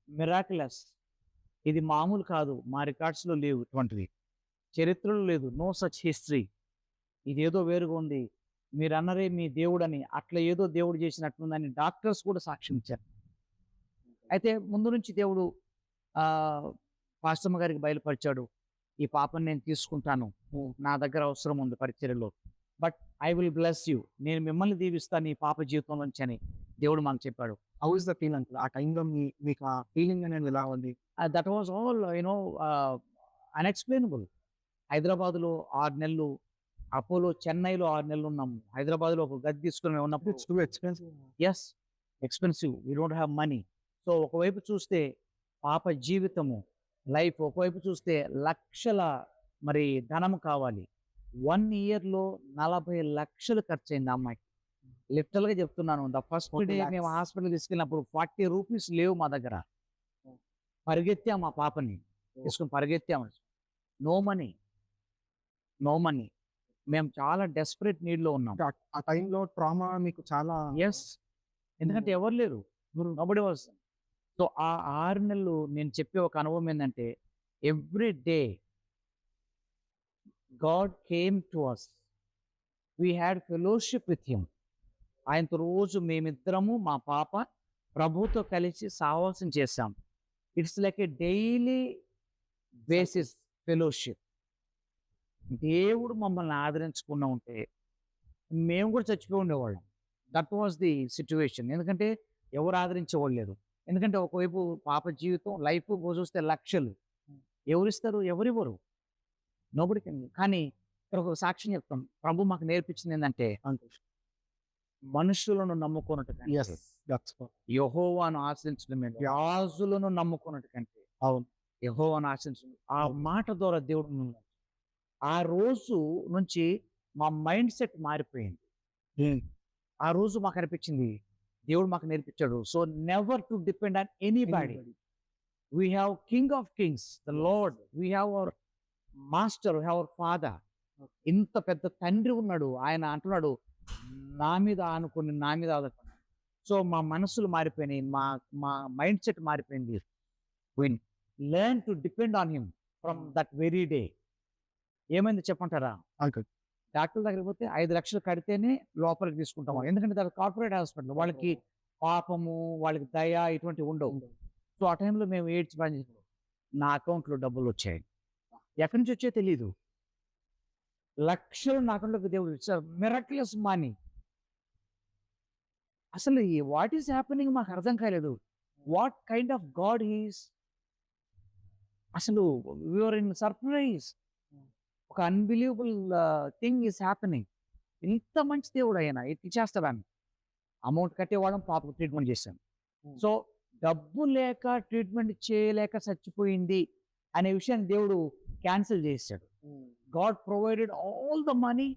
Speaker 3: మిరాక్యులస్. ఇది మామూలు కాదు. మా రికార్డ్స్‌లో లేవు ఇటువంటివి. చరిత్రలో లేదు. No such history. ఇదేదో వేరుగా ఉంది. మీరన్నరే మీ దేవుడని, అట్లా ఏదో దేవుడు చేసినట్టుందని డాక్టర్స్ కూడా సాక్ష్యం ఇచ్చారు. అయితే ముందు నుంచి దేవుడు పాస్టమ్మ గారికి బయలుపరిచాడు, ఈ పాపని నేను తీసుకుంటాను, నా దగ్గర అవసరం ఉంది పరిచర్యలో, but I will bless you, నేను మిమ్మల్ని దీవిస్తాను ఈ పాప జీవితంలోంచి అని దేవుడు మాకు చెప్పాడు.
Speaker 2: How is the feel uncle? ఆ టైంలో మీకు ఆ ఫీలింగ్ అనేది ఎలా ఉంది?
Speaker 3: That was all unexplainable. హైదరాబాద్‌లో 6 నెలలు, అపోలో చెన్నైలో 6 నెలలు ఉన్నాము. హైదరాబాద్‌లో ఒక గది తీసుకొని మేము ఉన్నప్పుడు
Speaker 2: it's too expensive.
Speaker 3: Yes, expensive. We don't have money. So ఒకవైపు చూస్తే పాప జీవితము, లైఫ్, ఒకవైపు చూస్తే లక్షల మరి ధనము కావాలి. 1 ఇయర్‌లో 40 లక్షలు ఖర్చయింది ఆ అమ్మాయికి. లిటరల్‌గా చెప్తున్నాను. The first
Speaker 2: 40
Speaker 3: day
Speaker 2: lakhs.
Speaker 3: మేము హాస్పిటల్‌కి తీసుకెళ్ళినప్పుడు 40 రూపీస్ లేవు మా దగ్గర. పరిగెత్తాం ఆ పాపని తీసుకొని పరిగెత్తాము. No money, no money. మేము చాలా డెస్పరేట్ నీడ్‌లో ఉన్నాం.
Speaker 2: ఆ టైంలో ట్రామా మీకు చాలా
Speaker 3: యెస్. ఎందుకంటే ఎవరు లేరు. Nobody was. సో ఆ 6 నెలలు నేను చెప్పే ఒక అనుభవం ఏందంటే, every day God came to us. We had fellowship with him. ఆయనతో రోజు మేమిద్దరము, మా పాప ప్రభుతో కలిసి సావాసం చేశాం. It's like a daily basis fellowship. దేవుడు మమ్మల్ని ఆదరించకుండా ఉంటే మేము కూడా చచ్చిపోయి ఉండేవాళ్ళం. That was the situation. ఎందుకంటే ఎవరు ఆదరించేవాళ్ళు లేరు. ఎందుకంటే ఒకవైపు పాప జీవితం, లైఫ్ చూస్తే లక్షలు ఎవరిస్తారు? ఎవరివ్వరు. Nobody can. కానీ ఇక్కడ ఒక సాక్ష్యం చెప్తాం. ప్రభు మాకు నేర్పించింది ఏంటంటే, మనుషులను నమ్ముకున్నట్టు
Speaker 2: యెస్, దట్స్
Speaker 3: యెహోవాను ఆశ్రయించడమే రాజులను నమ్ముకున్నట్టు కంటే.
Speaker 2: అవును.
Speaker 3: యెహోవాను ఆశ్రయించడం. ఆ మాట ద్వారా దేవుడు మమ్మల్ని, ఆ రోజు నుంచి మా మైండ్ సెట్ మారిపోయింది. ఆ రోజు మాకు అనిపించింది, దేవుడు మాకు నేర్పించాడు. So never to depend on anybody. We have king of Kings, the lord. We have our master, we have our father. ఇంత పెద్ద తండ్రి ఉన్నాడు. ఆయన అంటున్నాడు, నా మీద ఆనుకుని, నా మీద ఆదుకోండి. సో మా మనసులు మారిపోయినాయి, మా మా మైండ్ సెట్ మారిపోయింది. Win learn to depend on him from that very day. ఏమైంది చెప్పంటారా?
Speaker 2: ఓకే.
Speaker 3: డాక్టర్ దగ్గరికి పోతే 5 లక్షలు కడితేనే లోపలికి తీసుకుంటాం. ఎందుకంటే అది కార్పొరేట్ హాస్పిటల్. వాళ్ళకి పాపము, వాళ్ళకి దయ ఇటువంటివి ఉండవు. సో ఆ టైంలో మేము ఏడ్చి పని చేసాం. నా అకౌంట్‌లో డబ్బులొచ్చాయి. ఎక్కడి నుంచి వచ్చాయో తెలీదు. లక్షలు నా అకౌంట్‌లోకి దేవుడు ఇచ్చారు. Miraculous money. అసలు వాట్ ఈస్ హ్యాపెనింగ్ మాకు అర్థం కాలేదు. What kind of God he is. అసలు వి ఆర్ ఇన్ సర్ప్రైజ్. ఒక అన్‌బిలీవబుల్ థింగ్ ఈస్ హ్యాపెనింగ్. ఇంత మంచి దేవుడు ఆయన ఇట్లా చేస్తాడని. అమౌంట్ కట్టేవాళ్ళం, పాపకు ట్రీట్మెంట్ చేశాం. సో డబ్బు లేక ట్రీట్మెంట్ చేయలేక చచ్చిపోయింది అనే విషయాన్ని దేవుడు క్యాన్సిల్ చేశాడు. God provided all the money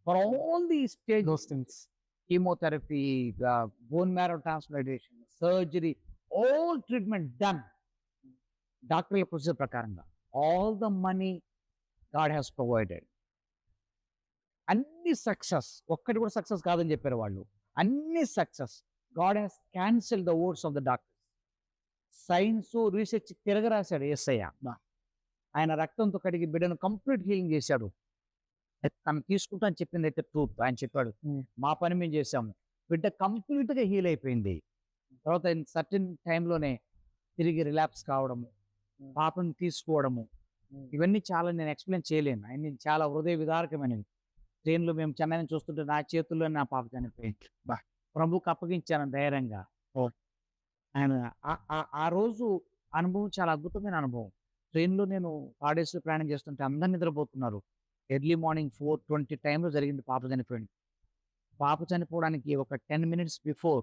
Speaker 3: for all the stage
Speaker 2: those things.
Speaker 3: Chemotherapy, bone marrow transplantation, surgery, all treatment done. డాక్టర్ల ప్రొసీజర్ ప్రకారంగా. All the money God has provided. అన్ని సక్సెస్. ఒక్కటి కూడా సక్సెస్ కాదని చెప్పారు వాళ్ళు. అన్ని success. God has cancelled the words of the doctors. Science, research తిరగరాశాడు యేసయ్య. ఆయన రక్తంతో కడిగి బిడ్డను కంప్లీట్ హీలింగ్ చేశాడు. తను తీసుకుంటా అని చెప్పింది అయితే ట్రూత్. ఆయన చెప్పాడు, మా పని మేము చేసాము. బిడ్డ కంప్లీట్గా హీల్ అయిపోయింది. తర్వాత సర్టెన్ టైంలోనే తిరిగి రిలాప్స్ కావడము, పాపను తీసుకోవడము, ఇవన్నీ చాలా నేను ఎక్స్ప్లెయిన్ చేయలేను. ఆయన చాలా హృదయ విదారకమైనవి. ట్రైన్లో మేము చెన్నైని చూస్తుంటే నా చేతుల్లో నా పాప చనిపోయింది. ప్రభుకి అప్పగించాను ధైర్యంగా. ఆయన ఆ రోజు అనుభవం చాలా అద్భుతమైన అనుభవం. ట్రైన్లో నేను పాడేసి ప్రయాణం చేస్తుంటే అందరు నిద్రపోతున్నారు. ఎర్లీ మార్నింగ్ 4:20 టైంలో జరిగింది. పాప చనిపోయింది. పాప చనిపోవడానికి ఒక 10 minutes బిఫోర్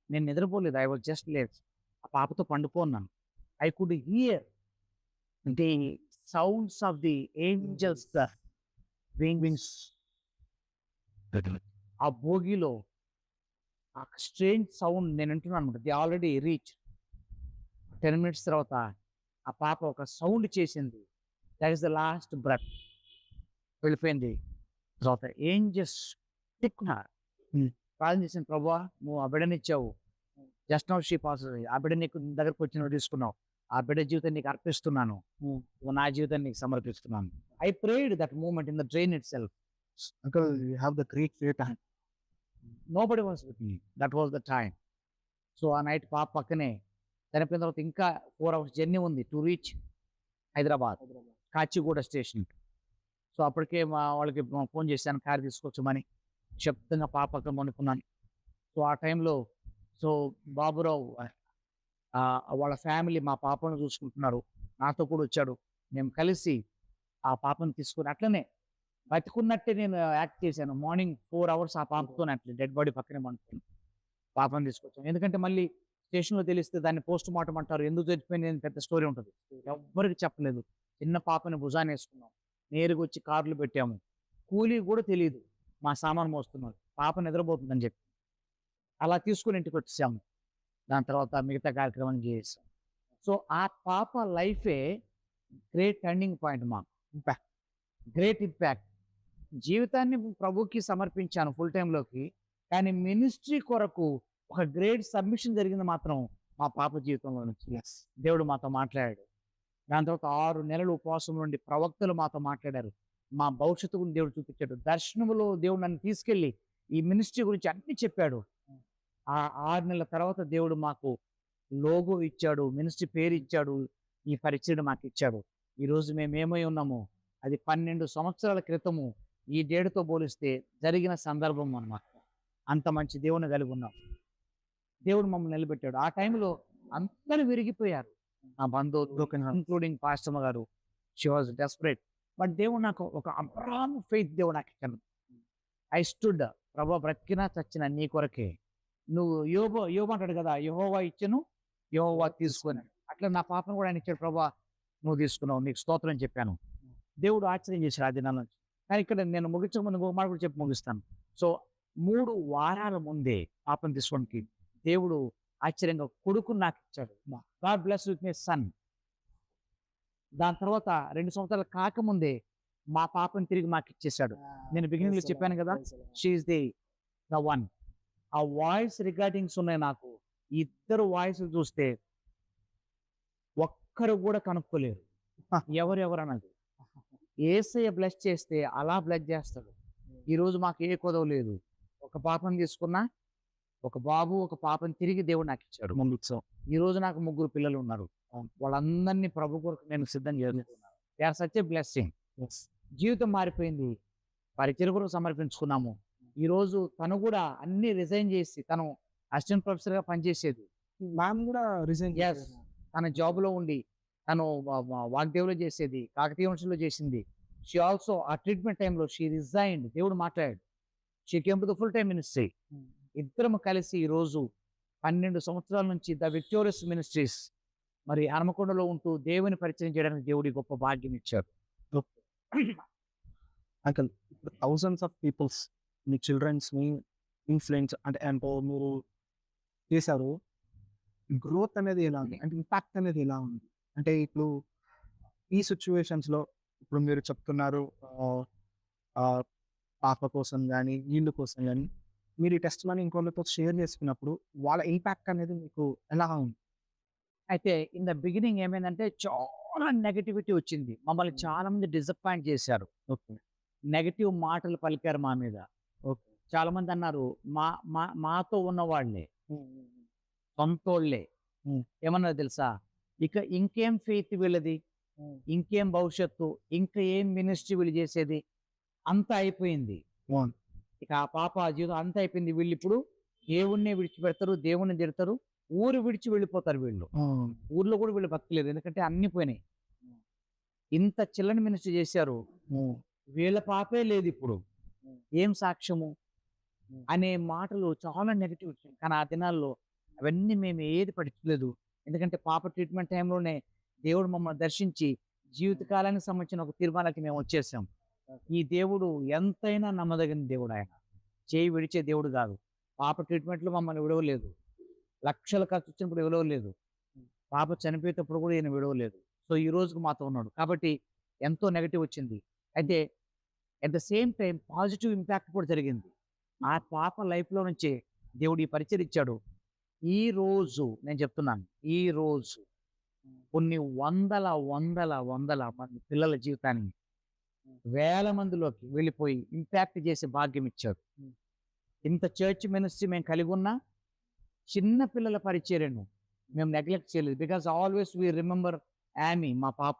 Speaker 3: నేను నిద్రపోలేదు. I was just late. ఆ పాపతో పండుకున్నాను. I could hear the sounds of the angels wings. ఆ భోగిలో ఆ స్ట్రేంజ్ సౌండ్ నేను వింటున్నాను అనమాట. The already reach. 10 minutes తర్వాత ఆ పాప ఒక సౌండ్ చేసింది. That is the last breath. వెళ్ళిపోయింది. తర్వాత ఏం ప్రార్థన చేసిన, ప్రభువా నువ్వు ఆ బిడ్డనిచ్చావు. Just now she pass. ఆ బిడ్డ నీకు దగ్గరకు వచ్చి నువ్వు తీసుకున్నావు. ఆ బిడ్డ జీవితం నీకు అర్పిస్తున్నాను. నా జీవితాన్ని నీకు సమర్పిస్తున్నాను. I prayed that moment in the train itself.
Speaker 2: Uncle, you have the great faith.
Speaker 3: Nobody was with me. That was the time. So ఆ నైట్ పాప పక్కనే చనిపోయిన తర్వాత ఇంకా 4 hours జర్నీ ఉంది to reach Hyderabad, Kacheguda station. So అప్పటికే మా వాళ్ళకి ఫోన్ చేశాను కారు తీసుకొచ్చామని. శబ్దంగా పాప పక్కన పండుకున్నాను. సో ఆ టైంలో బాబురావు వాళ్ళ ఫ్యామిలీ మా పాపను చూసుకుంటున్నారు. నాతో కూడా వచ్చాడు. మేము కలిసి ఆ పాపను తీసుకుని అట్లనే బతికున్నట్టే నేను యాక్ట్ చేశాను. మార్నింగ్ 4 hours ఆ పాపతోనే అట్లా డెడ్ బాడీ పక్కనే పండుకుని పాపను తీసుకొచ్చాను. ఎందుకంటే మళ్ళీ స్టేషన్లో తెలిస్తే దాన్ని పోస్ట్ మార్టం అంటారు. ఎందుకు చచ్చిపోయింది పెద్ద స్టోరీ ఉంటుంది. ఎవ్వరికి చెప్పలేదు. చిన్న పాపని భుజాన్ని వేసుకున్నాం. నేరుగా వచ్చి కార్లు పెట్టాము. కూలీ కూడా తెలియదు మా సామాను మోస్తున్నారు. పాప నిద్రపోతుందని చెప్పి అలా తీసుకుని ఇంటికి వచ్చేసాము. దాని తర్వాత మిగతా కార్యక్రమం చేసాం. సో ఆ పాప లైఫే గ్రేట్ టర్నింగ్ పాయింట్ మాకు. Great impact. జీవితాన్ని ప్రభుకి సమర్పించాను ఫుల్ టైంలోకి. కానీ మినిస్ట్రీ కొరకు ఒక గ్రేట్ సబ్మిషన్ జరిగింది మాత్రం మా పాప జీవితంలో నుంచి. దేవుడు మాతో మాట్లాడాడు. దాని తర్వాత 6 నెలలు ఉపవాసం నుండి ప్రవక్తలు మాతో మాట్లాడారు. మా భవిష్యత్తు గురించి దేవుడు చూపించాడు. దర్శనములో దేవుడు నన్ను తీసుకెళ్ళి ఈ మినిస్ట్రీ గురించి అన్ని చెప్పాడు. ఆ 6 నెలల తర్వాత దేవుడు మాకు లోగో ఇచ్చాడు, మినిస్ట్రీ పేరు ఇచ్చాడు, ఈ పరిచయం మాకు ఇచ్చాడు. ఈరోజు మేము ఏమై ఉన్నామో అది 12 సంవత్సరాల క్రితము ఈ డేటుతో పోలిస్తే జరిగిన సందర్భం అన్నమాట. అంత మంచి దేవుని కలిగి ఉన్నాం. దేవుడు మమ్మల్ని నిలబెట్టాడు. ఆ టైంలో అందరూ విరిగిపోయారు. నా బంధువులు ఇంక్లూడింగ్ పాస్టమ్మ గారు. She was desperate. బట్ దేవుడు నాకు ఒక అబ్రహాము ఫెయిత్ దేవుడు నాకు ఇచ్చాను. I stood. ప్రభా బ్రతికినా చచ్చినా నీ కొరకే. నువ్వు యోబు అంటాడు కదా, యెహోవా ఇచ్చెను యెహోవా తీసుకుని. అట్లా నా పాపను కూడా ఆయన ఇచ్చాడు. ప్రభా నువ్వు తీసుకున్నావు, నీకు స్తోత్రం అని చెప్పాను. దేవుడు ఆశ్చర్యం చేశాడు ఆ దినాల నుంచి. కానీ ఇక్కడ నేను ముగించక ముందు ఇంకొక మాట కూడా చెప్పి ముగిస్తాను. సో 3 వారాల ముందే పాపను తీసుకోవడానికి దేవుడు ఆశ్చర్యంగా కొడుకుని నాకు ఇచ్చాడు. God bless with my son. దాని తర్వాత 2 సంవత్సరాలు కాకముందే మా పాపను తిరిగి మాకు ఇచ్చేసాడు. నేను బిగినింగ్ లో చెప్పాను కదా, షీ ఈస్ ద వన్. ఆ వాయిస్ రికార్డింగ్స్ ఉన్నాయి నాకు. ఇద్దరు వాయిస్‌లు చూస్తే ఒక్కరు కూడా కనుక్కోలేరు. ఎవరెవరన్నది. యేసయ్య బ్లెస్ చేస్తే అలా బ్లెస్ చేస్తాడు. ఈరోజు మాకు ఏ కొదవ లేదు. ఒక పాపని తీసుకున్నా, ఒక బాబు, ఒక పాపని తిరిగి దేవుడు నాకిచ్చాడు. ఈరోజు నాకు 3 పిల్లలు ఉన్నారు. వాళ్ళందరినీ ప్రభు కొరకు నేను సిద్ధం చేస్తున్నాను. They are such a blessing. జీవితం మారిపోయింది. పరిచర్య కొరకు సమర్పించుకున్నాము. ఈరోజు తను కూడా అన్నీ రిజైన్ చేసి తను అసిస్టెంట్ ప్రొఫెసర్‌గా పనిచేసేది.
Speaker 2: మ్యామ్ కూడా రిజైన్
Speaker 3: యెస్. తన జాబ్‌లో ఉండి తను వాగ్దేవ్‌లో చేసేది. కాకతీయ యూనివర్సిటీలో చేసింది. షీ ఆల్సో ఆ ట్రీట్మెంట్ టైమ్‌లో షీ రిజైన్డ్. దేవుడు మాట్లాడాడు. She came to the full time ministry. ఇద్దరం కలిసి ఈరోజు 12 సంవత్సరాల నుంచి ద విక్టోరియస్ మినిస్ట్రీస్ మరి హనుమకొండలో ఉంటూ దేవుని పరిచయం చేయడానికి దేవుడు ఈ గొప్ప భాగ్యం ఇచ్చాడు.
Speaker 2: అంకల్ ఇప్పుడు థౌసండ్స్ ఆఫ్ పీపుల్స్ మీ చిల్డ్రన్స్‌ని ఇన్‌ఫ్లుయెన్స్ అంటే మీరు చేశారు. గ్రోత్ అనేది ఎలా ఉంది? అంటే ఇంపాక్ట్ అనేది ఎలా ఉంది? అంటే ఇప్పుడు ఈ సిట్యుయేషన్స్‌లో ఇప్పుడు మీరు చెప్తున్నారు ఆహ్, పాప కోసం గాని, వీళ్ళ కోసం గాని, మీరు ఈ టెస్ట్‌లని ఇంకోళ్ళతో షేర్ చేసుకున్నప్పుడు వాళ్ళ ఇంపాక్ట్ అనేది మీకు ఎలా ఉంది?
Speaker 3: అయితే ఇన్ ద బిగినింగ్ ఏమైందంటే చాలా నెగటివిటీ వచ్చింది. మమ్మల్ని చాలా మంది డిసప్పాయింట్ చేశారు.
Speaker 2: ఓకే.
Speaker 3: నెగెటివ్ మాటలు పలికారు మా మీద.
Speaker 2: ఓకే.
Speaker 3: చాలా మంది అన్నారు మా మా మాతో ఉన్నవాళ్ళే, సొంతోళ్ళే.
Speaker 2: హ్మ్.
Speaker 3: ఏమన్నారు తెలుసా? ఇక ఇంకేం ఫెయిత్ వీళ్ళది, ఇంకేం భవిష్యత్తు, ఇంకా ఏం మినిస్ట్రీ వీళ్ళు చేసేది, అంతా అయిపోయింది.
Speaker 2: అవును.
Speaker 3: ఇక ఆ పాప జీవితం అంతా అయిపోయింది. వీళ్ళిప్పుడు దేవుణ్ణే విడిచిపెడతారు, దేవుణ్ణి తిడతారు, ఊరు విడిచి వెళ్ళిపోతారు వీళ్ళు. ఊర్లో కూడా వీళ్ళు బతకలేరు. ఎందుకంటే అన్నీ పోయినాయి. ఇంత చిల్లని మినిస్ట్రీ చేశారు. వీళ్ళ పాపే లేదిప్పుడు. ఏం సాక్ష్యము? అనే మాటలు చాలా నెగెటివ్ వచ్చినాయి. కానీ ఆ దినాల్లో అవన్నీ మేము ఏది పట్టించుకోలేదు. ఎందుకంటే పాప ట్రీట్మెంట్ టైంలోనే దేవుడు మమ్మల్ని దర్శించి జీవితకాలానికి సంబంధించిన ఒక తీర్మానానికి మేము వచ్చేసాం. ఈ దేవుడు ఎంతైనా నమ్మదగిన దేవుడు ఆయన. చేయి విడిచే దేవుడు కాదు. పాప ట్రీట్మెంట్‌లో మమ్మల్ని విడవలేదు. లక్షలు ఖర్చు వచ్చినప్పుడు విడవలేదు. పాప చనిపోయేటప్పుడు కూడా ఈయన విడవలేదు. సో ఈ రోజుకి మాతో ఉన్నాడు. కాబట్టి ఎంతో నెగెటివ్ వచ్చింది. అయితే at the same time positive impact కూడా జరిగింది. ఆ పాప లైఫ్‌లో నుంచే దేవుడు ఈ పరిచయం ఇచ్చాడు. ఈ రోజు నేను చెప్తున్నాను. ఈ రోజు కొన్ని వందల మంది పిల్లల జీవితాన్ని వేల మందిలోకి వెళ్ళిపోయి ఇంపాక్ట్ చేసే భాగ్యం ఇచ్చాడు. ఇంత చర్చ్ మినిస్ట్రీ మేము కలిగి ఉన్నా చిన్న పిల్లల పరిచర్యను మేము నెగ్లెక్ట్ చేయలేదు. బికాస్ ఆల్వేస్ వి రిమెంబర్ యామీ మా పాప.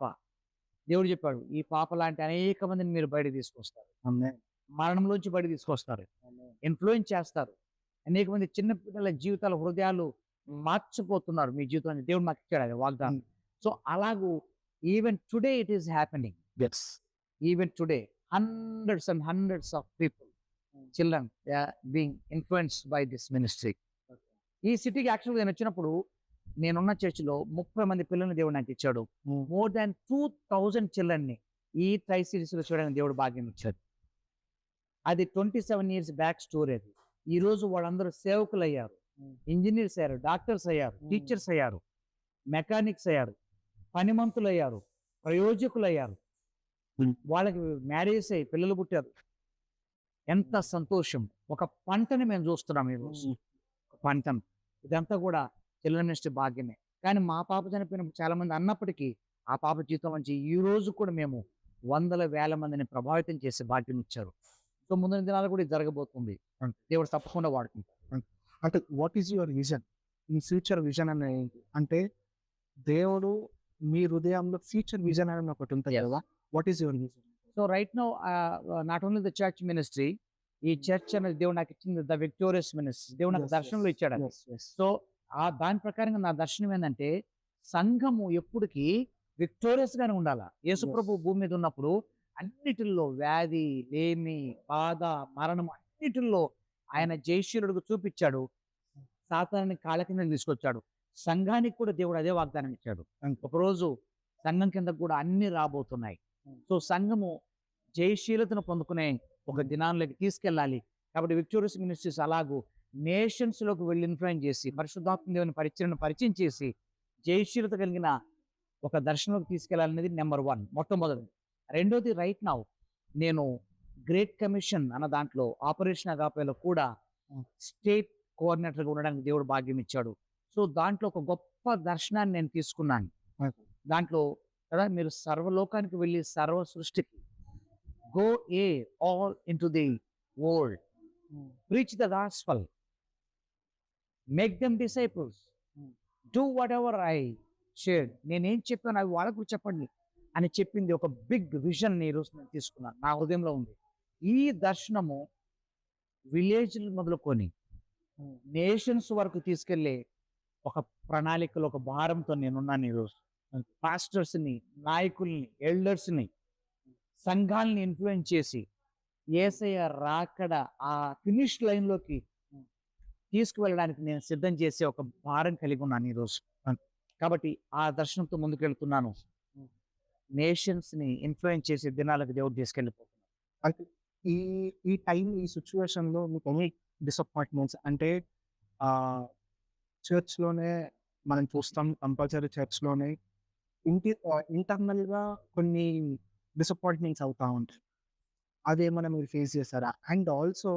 Speaker 3: దేవుడు చెప్పాడు ఈ పాప లాంటి అనేక మందిని మీరు బయట తీసుకొస్తారు.
Speaker 2: ఆమేన్.
Speaker 3: మరణంలోంచి బయట తీసుకొస్తారు. ఇన్ఫ్లుయెన్స్ చేస్తారు. అనేక మంది చిన్న పిల్లల జీవితాల హృదయాలు మార్చిపోతున్నారు మీ జీవితాన్ని. దేవుడు మాకు ఇచ్చాడు అది వాగ్దానం. సో అలాగూ even today it is happening.
Speaker 2: Yes.
Speaker 3: Even today hundreds and hundreds of people children they are being influenced by this ministry. ఈ సిటీకి యాక్చువల్‌గా నేను వచ్చినప్పుడు నేనున్న చర్చిలో 30 మంది పిల్లల్ని దేవుడు నాకు ఇచ్చాడు. మోర్ దాన్ 2000 చిల్డ్రన్‌ని ఈ ట్రై సిటీస్‌లో చూడడానికి దేవుడు భాగ్యం ఇచ్చాడు. అది 27 ఇయర్స్ బ్యాక్ స్టోరీ అది. ఈరోజు వాళ్ళందరూ సేవకులయ్యారు, ఇంజినీర్స్ అయ్యారు, డాక్టర్స్ అయ్యారు, టీచర్స్ అయ్యారు, మెకానిక్స్ అయ్యారు, పనిమంతులయ్యారు, ప్రయోజకులయ్యారు. వాళ్ళకి మ్యారేజ్ అయ్యి పిల్లలు పుట్టారు. ఎంత సంతోషం! ఒక పంటని మేము చూస్తున్నాం ఈరోజు. పంటను. ఇదంతా కూడా చిల్డ్రన్ మినిస్ట్రీ భాగ్యమే. కానీ మా పాప చనిపోయినప్పుడు చాలా మంది అన్నప్పటికీ ఆ పాప జీవితం నుంచి ఈ రోజు కూడా మేము వందల వేల మందిని ప్రభావితం చేసే భాగ్యం ఇచ్చారు. సో ముందున దినాలు కూడా ఇది జరగబోతుంది. దేవుడు తప్పకుండా వాడుకుంటారు.
Speaker 2: అంటే what is your vision? Me future vision అనేది ఏంటి? అంటే దేవుడు మీ హృదయంలో ఫ్యూచర్ విజన్ అనేది ఒకటి ఉంటుంది
Speaker 3: Yes.
Speaker 2: కదా! What is your vision?
Speaker 3: So right now not only the church ministry, ఈ చర్చ్ అనేది దేవుడు నాకు ఇచ్చింది ద విక్టోరియస్ మినిస్ట్రీ. దేవుడు నాకు దర్శనంలో ఇచ్చాడు అది. సో దాని ప్రకారంగా నా దర్శనం ఏంటంటే సంఘము ఎప్పటికీ విక్టోరియస్ గానే ఉండాలా. యేసుప్రభు భూమి మీద ఉన్నప్పుడు అన్నిటిల్లో వ్యాధి, లేమి, బాధ, మరణం అన్నిటిల్లో ఆయన జయశీలుడికి చూపించాడు. సాతానుని కాళ్ళ కిందకి తీసుకొచ్చాడు. సంఘానికి కూడా దేవుడు అదే వాగ్దానం ఇచ్చాడు. ఒకరోజు సంఘం కింద కూడా అన్ని రాబోతున్నాయి. సో సంఘము జయశీలతను పొందుకునే ఒక దినాల్లోకి తీసుకెళ్ళాలి. కాబట్టి విక్టోరియస్ మినిస్ట్రీస్ అలాగూ నేషన్స్‌లోకి వెళ్ళి ఇన్ఫ్లుయెన్స్ చేసి పరిశుద్ధాత్మ దేవుని పరిచయం చేసి జయశీలత కలిగిన ఒక దర్శనంలోకి తీసుకెళ్లాలనేది నెంబర్ 1 మొట్టమొదటిది. రెండోది రైట్ నౌ నేను గ్రేట్ కమిషన్ అన్న దాంట్లో ఆపరేషన్ అగాపేలో కూడా స్టేట్ కోఆర్డినేటర్గా ఉండడానికి దేవుడు భాగ్యం ఇచ్చాడు. సో దాంట్లో ఒక గొప్ప దర్శనాన్ని నేను తీసుకున్నాను. దాంట్లో కదా మీరు సర్వలోకానికి వెళ్ళి సర్వ సృష్టికి go A all into the world, preach the gospel, make them disciples, do what ever I shared. నేనేం చెప్పాను అవి వాళ్ళకు చెప్పండి అని చెప్పింది ఒక బిగ్ విజన్ ఈరోజు నేను తీసుకున్నాను, నా హృదయంలో ఉంది. ఈ దర్శనము విలేజ్లు మొదలుకొని నేషన్స్ వరకు తీసుకెళ్లే ఒక ప్రణాళికలో ఒక భారంతో నేనున్నాను ఈరోజు. పాస్టర్స్ని, నాయకుల్ని, ఎల్డర్స్ని, సంఘాలని ఇన్ఫ్లుయెన్స్ చేసి యేసయ్య రాకడ ఆ ఫినిష్ లైన్లోకి తీసుకువెళ్ళడానికి నేను సిద్ధం చేసే ఒక భారం కలిగి ఉన్నాను ఈరోజు. కాబట్టి ఆ దర్శనంతో ముందుకెళ్తున్నాను. నేషన్స్ని ఇన్ఫ్లుయెన్స్ చేసే దినాలకు దేవుడు తీసుకెళ్ళిపోతున్నాను.
Speaker 2: అంటే ఈ ఈ టైం ఈ సిచ్యువేషన్‌లో మీకు ఎనీ డిసప్పాయింట్‌మెంట్స్ అంటే చర్చ్‌లోనే మనం చూస్తాం, కంపల్సరీ చర్చ్‌లోనే ఇంటర్నల్‌గా కొన్ని డిసప్పాయింట్‌మెంట్స్ అవుతా ఉంటాయి. అదేమన్నా మీరు ఫేస్ చేసారా? అండ్ ఆల్సో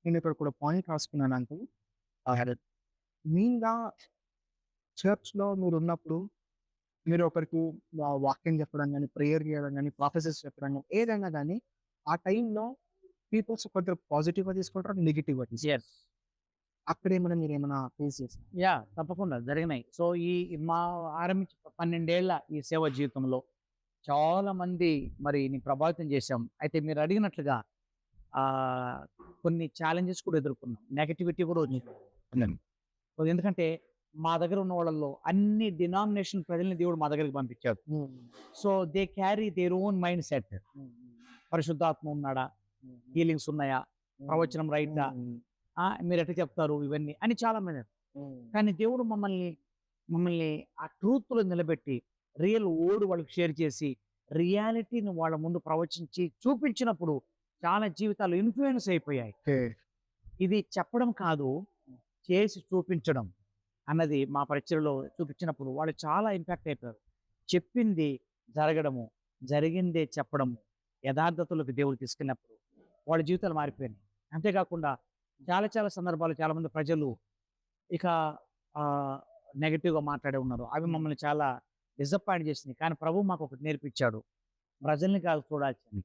Speaker 2: నేను ఇక్కడ కూడా పాయింట్ రాసుకున్నానంటే మెయిన్‌గా చర్చ్‌లో మీరున్నప్పుడు మీరు ఒకరికి వాక్యం చెప్పడం గాని, ప్రేయర్ చేయడం గాని, ప్రాఫెసెస్ చెప్పడం గాని, ఏదైనా గాని ఆ టైంలో పీపుల్స్ కొందరు పాజిటివ్‌గా తీసుకుంటారు, నెగెటివ్‌గా తీసుకుంటారు.
Speaker 3: ఎస్,
Speaker 2: అక్కడేమన్నా మీరేమన్నా ఫేస్ చేసారా?
Speaker 3: తప్పకుండా జరిగినాయి. సో ఈ మా ఆరంభించి 12 ఏళ్ల ఈ సేవ జీవితంలో చాలా మంది మరి నీ ప్రభావితం చేశాం. అయితే మీరు అడిగినట్లుగా కొన్ని ఛాలెంజెస్ కూడా ఎదుర్కొన్నాం, నెగటివిటీ కూడా వచ్చింది. ఎందుకంటే మా దగ్గర ఉన్న వాళ్ళల్లో అన్ని డినామినేషన్ ప్రజల్ని దేవుడు మా దగ్గరికి పంపించాడు. So they carry their own mind set. పరిశుద్ధాత్మ ఉన్నాడా, హీలింగ్స్ ఉన్నాయా, ప్రవచనం రైటా, మీరు ఎట్లా చెప్తారు ఇవన్నీ అని చాలా మంది. కానీ దేవుడు మమ్మల్ని ఆ ట్రూత్లో నిలబెట్టి రియల్ ఓడ్ వాళ్ళకి షేర్ చేసి రియాలిటీని వాళ్ళ ముందు ప్రవచించి చూపించినప్పుడు చాలా జీవితాలు ఇన్ఫ్లుయెన్స్ అయిపోయాయి. ఇది చెప్పడం కాదు, చేసి చూపించడం అన్నది మా పరిచయలో చూపించినప్పుడు వాళ్ళు చాలా ఇంపాక్ట్ అయిపోయారు. చెప్పింది జరగడము, జరిగిందే చెప్పడము, యథార్థతలోకి దేవుడు తీసుకెళ్ళినప్పుడు వాళ్ళ జీవితాలు మారిపోయినాయి. అంతేకాకుండా చాలా చాలా సందర్భాలు చాలామంది ప్రజలు ఇక నెగటివ్గా మాట్లాడే ఉన్నారు. అవి మమ్మల్ని చాలా డిసప్పాయింట్ చేసింది. కానీ ప్రభు మాకు ఒకటి నేర్పించాడు, ప్రజల్ని కాదు చూడాల్సింది,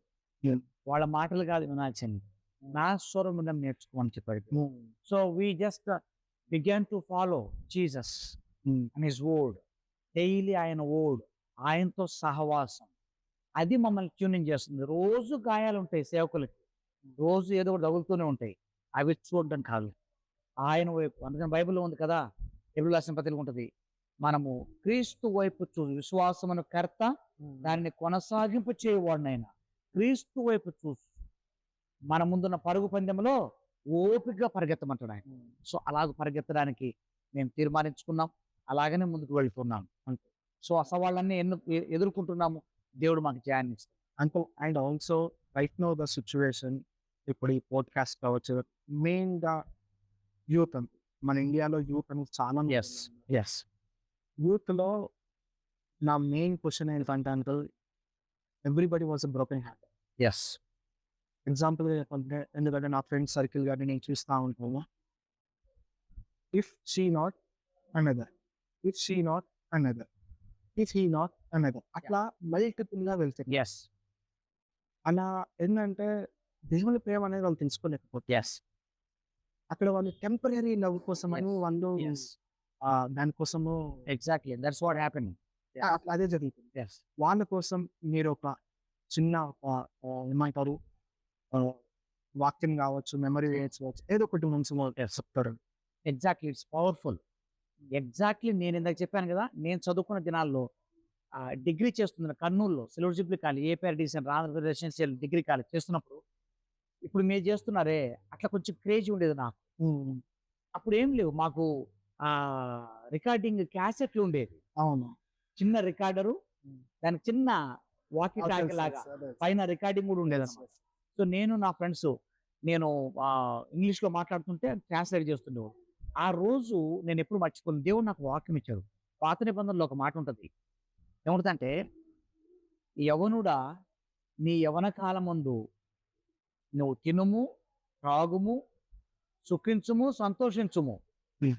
Speaker 3: వాళ్ళ మాటలు కాదు వినాల్సింది, నా స్వరం వినడం నేర్చుకోమని చెప్పాడు. So we just began to follow Jesus and his word. Daily ఆయన వర్డ్, ఆయనతో సహవాసం, అది మమ్మల్ని ట్యూనింగ్ చేస్తుంది. రోజు గాయాలు ఉంటాయి సేవకులకి, రోజు ఏదో ఒకటి తగులుతూనే ఉంటాయి, అవి చూడడం కాదు, ఆయన వైపు. అందుకని బైబిల్లో ఉంది కదా, ఎబ్రిల్ రాసిన పత్రిక ఉంటుంది, మనము క్రీస్తు వైపు చూసి, విశ్వాసమును కర్త దానిని కొనసాగింపు చేయవాడినైనా క్రీస్తు వైపు చూసి మన ముందున్న పరుగు పందెంలో ఓపికగా పరిగెత్తమంటాడు ఆయన. సో అలాగ పరిగెత్తడానికి మేము తీర్మానించుకున్నాం, అలాగనే ముందుకు వెళ్తున్నాం అంతే. సో ఆ సవాళ్ళన్నీ ఎదుర్కొంటున్నాము, దేవుడు మాకు జయాన్ని ఇస్తాడు.
Speaker 2: And also right now the situation, ఇప్పుడు ఈ పోడ్కాస్ట్ కావచ్చు, మెయిన్‌గా యూత్ మన ఇండియాలో యూత్ అనేది చాలా
Speaker 3: ఎస్
Speaker 2: యూత్‌లో నా మెయిన్ క్వెషన్ ఏంటంటే uncle, everybody was a broken heart.
Speaker 3: As
Speaker 2: example చెప్పాలంటే, ఎందుకంటే నా ఫ్రెండ్స్ సర్కిల్ కానీ నేను చూస్తూ ఉంటాను, if she not another, if she not another, if he not another, అట్లా మల్టిపుల్గా వెళ్తుంది.
Speaker 3: ఎస్
Speaker 2: అలా ఏంటంటే దేవుని ప్రేమ అనేది వాళ్ళు తెలుసుకోలేకపోతే,
Speaker 3: ఎస్
Speaker 2: అక్కడ వాళ్ళు టెంపరీ లవ్ కోసమని వాళ్ళు దానికోసము
Speaker 3: ఎగ్జాక్ట్లీ దట్స్ వాట్ హ్యాపెనింగ్.
Speaker 2: అట్లా అదే జరుగుతుంది.
Speaker 3: ఎస్
Speaker 2: వాళ్ళ కోసం మీరు ఒక చిన్న ఏమంటారు వాక్యం కావచ్చు, మెమరీ వేయచ్చు, ఏదో ఒకటి మంచి చెప్తారు.
Speaker 3: Exactly, it's powerful. ఎగ్జాక్ట్లీ నేను ఇందాక చెప్పాను కదా, నేను చదువుకున్న దినాల్లో డిగ్రీ చేస్తున్నాను కర్నూలులో silver jubilee college, APRDC Andhra Pradesh residential degree college చేస్తున్నప్పుడు, ఇప్పుడు మీరు చేస్తున్నారే అట్లా కొంచెం క్రేజ్ ఉండేది నాకు. అప్పుడు ఏం లేవు మాకు, రికార్డింగ్ క్యాసెట్లు ఉండేది.
Speaker 2: అవును,
Speaker 3: చిన్న రికార్డరు, దానికి చిన్న వాకీ టాకీ లాగా పైన రికార్డింగ్ కూడా ఉండేది అనమాట. సో నేను నా ఫ్రెండ్స్, నేను ఇంగ్లీష్లో మాట్లాడుతుంటే ట్రాన్స్లేట్ చేస్తుండేవాడు. ఆ రోజు నేను ఎప్పుడు మర్చిపోను, దేవుడు నాకు వాక్యం ఇచ్చాడు. పాత నిబంధనలో ఒక మాట ఉంటుంది, ఏముంటుందంటే, యవనుడా నీ యవన కాలం ముందు నువ్వు తినుము, త్రాగుము, సుఖించుము సంతోషించుము
Speaker 2: Hmm.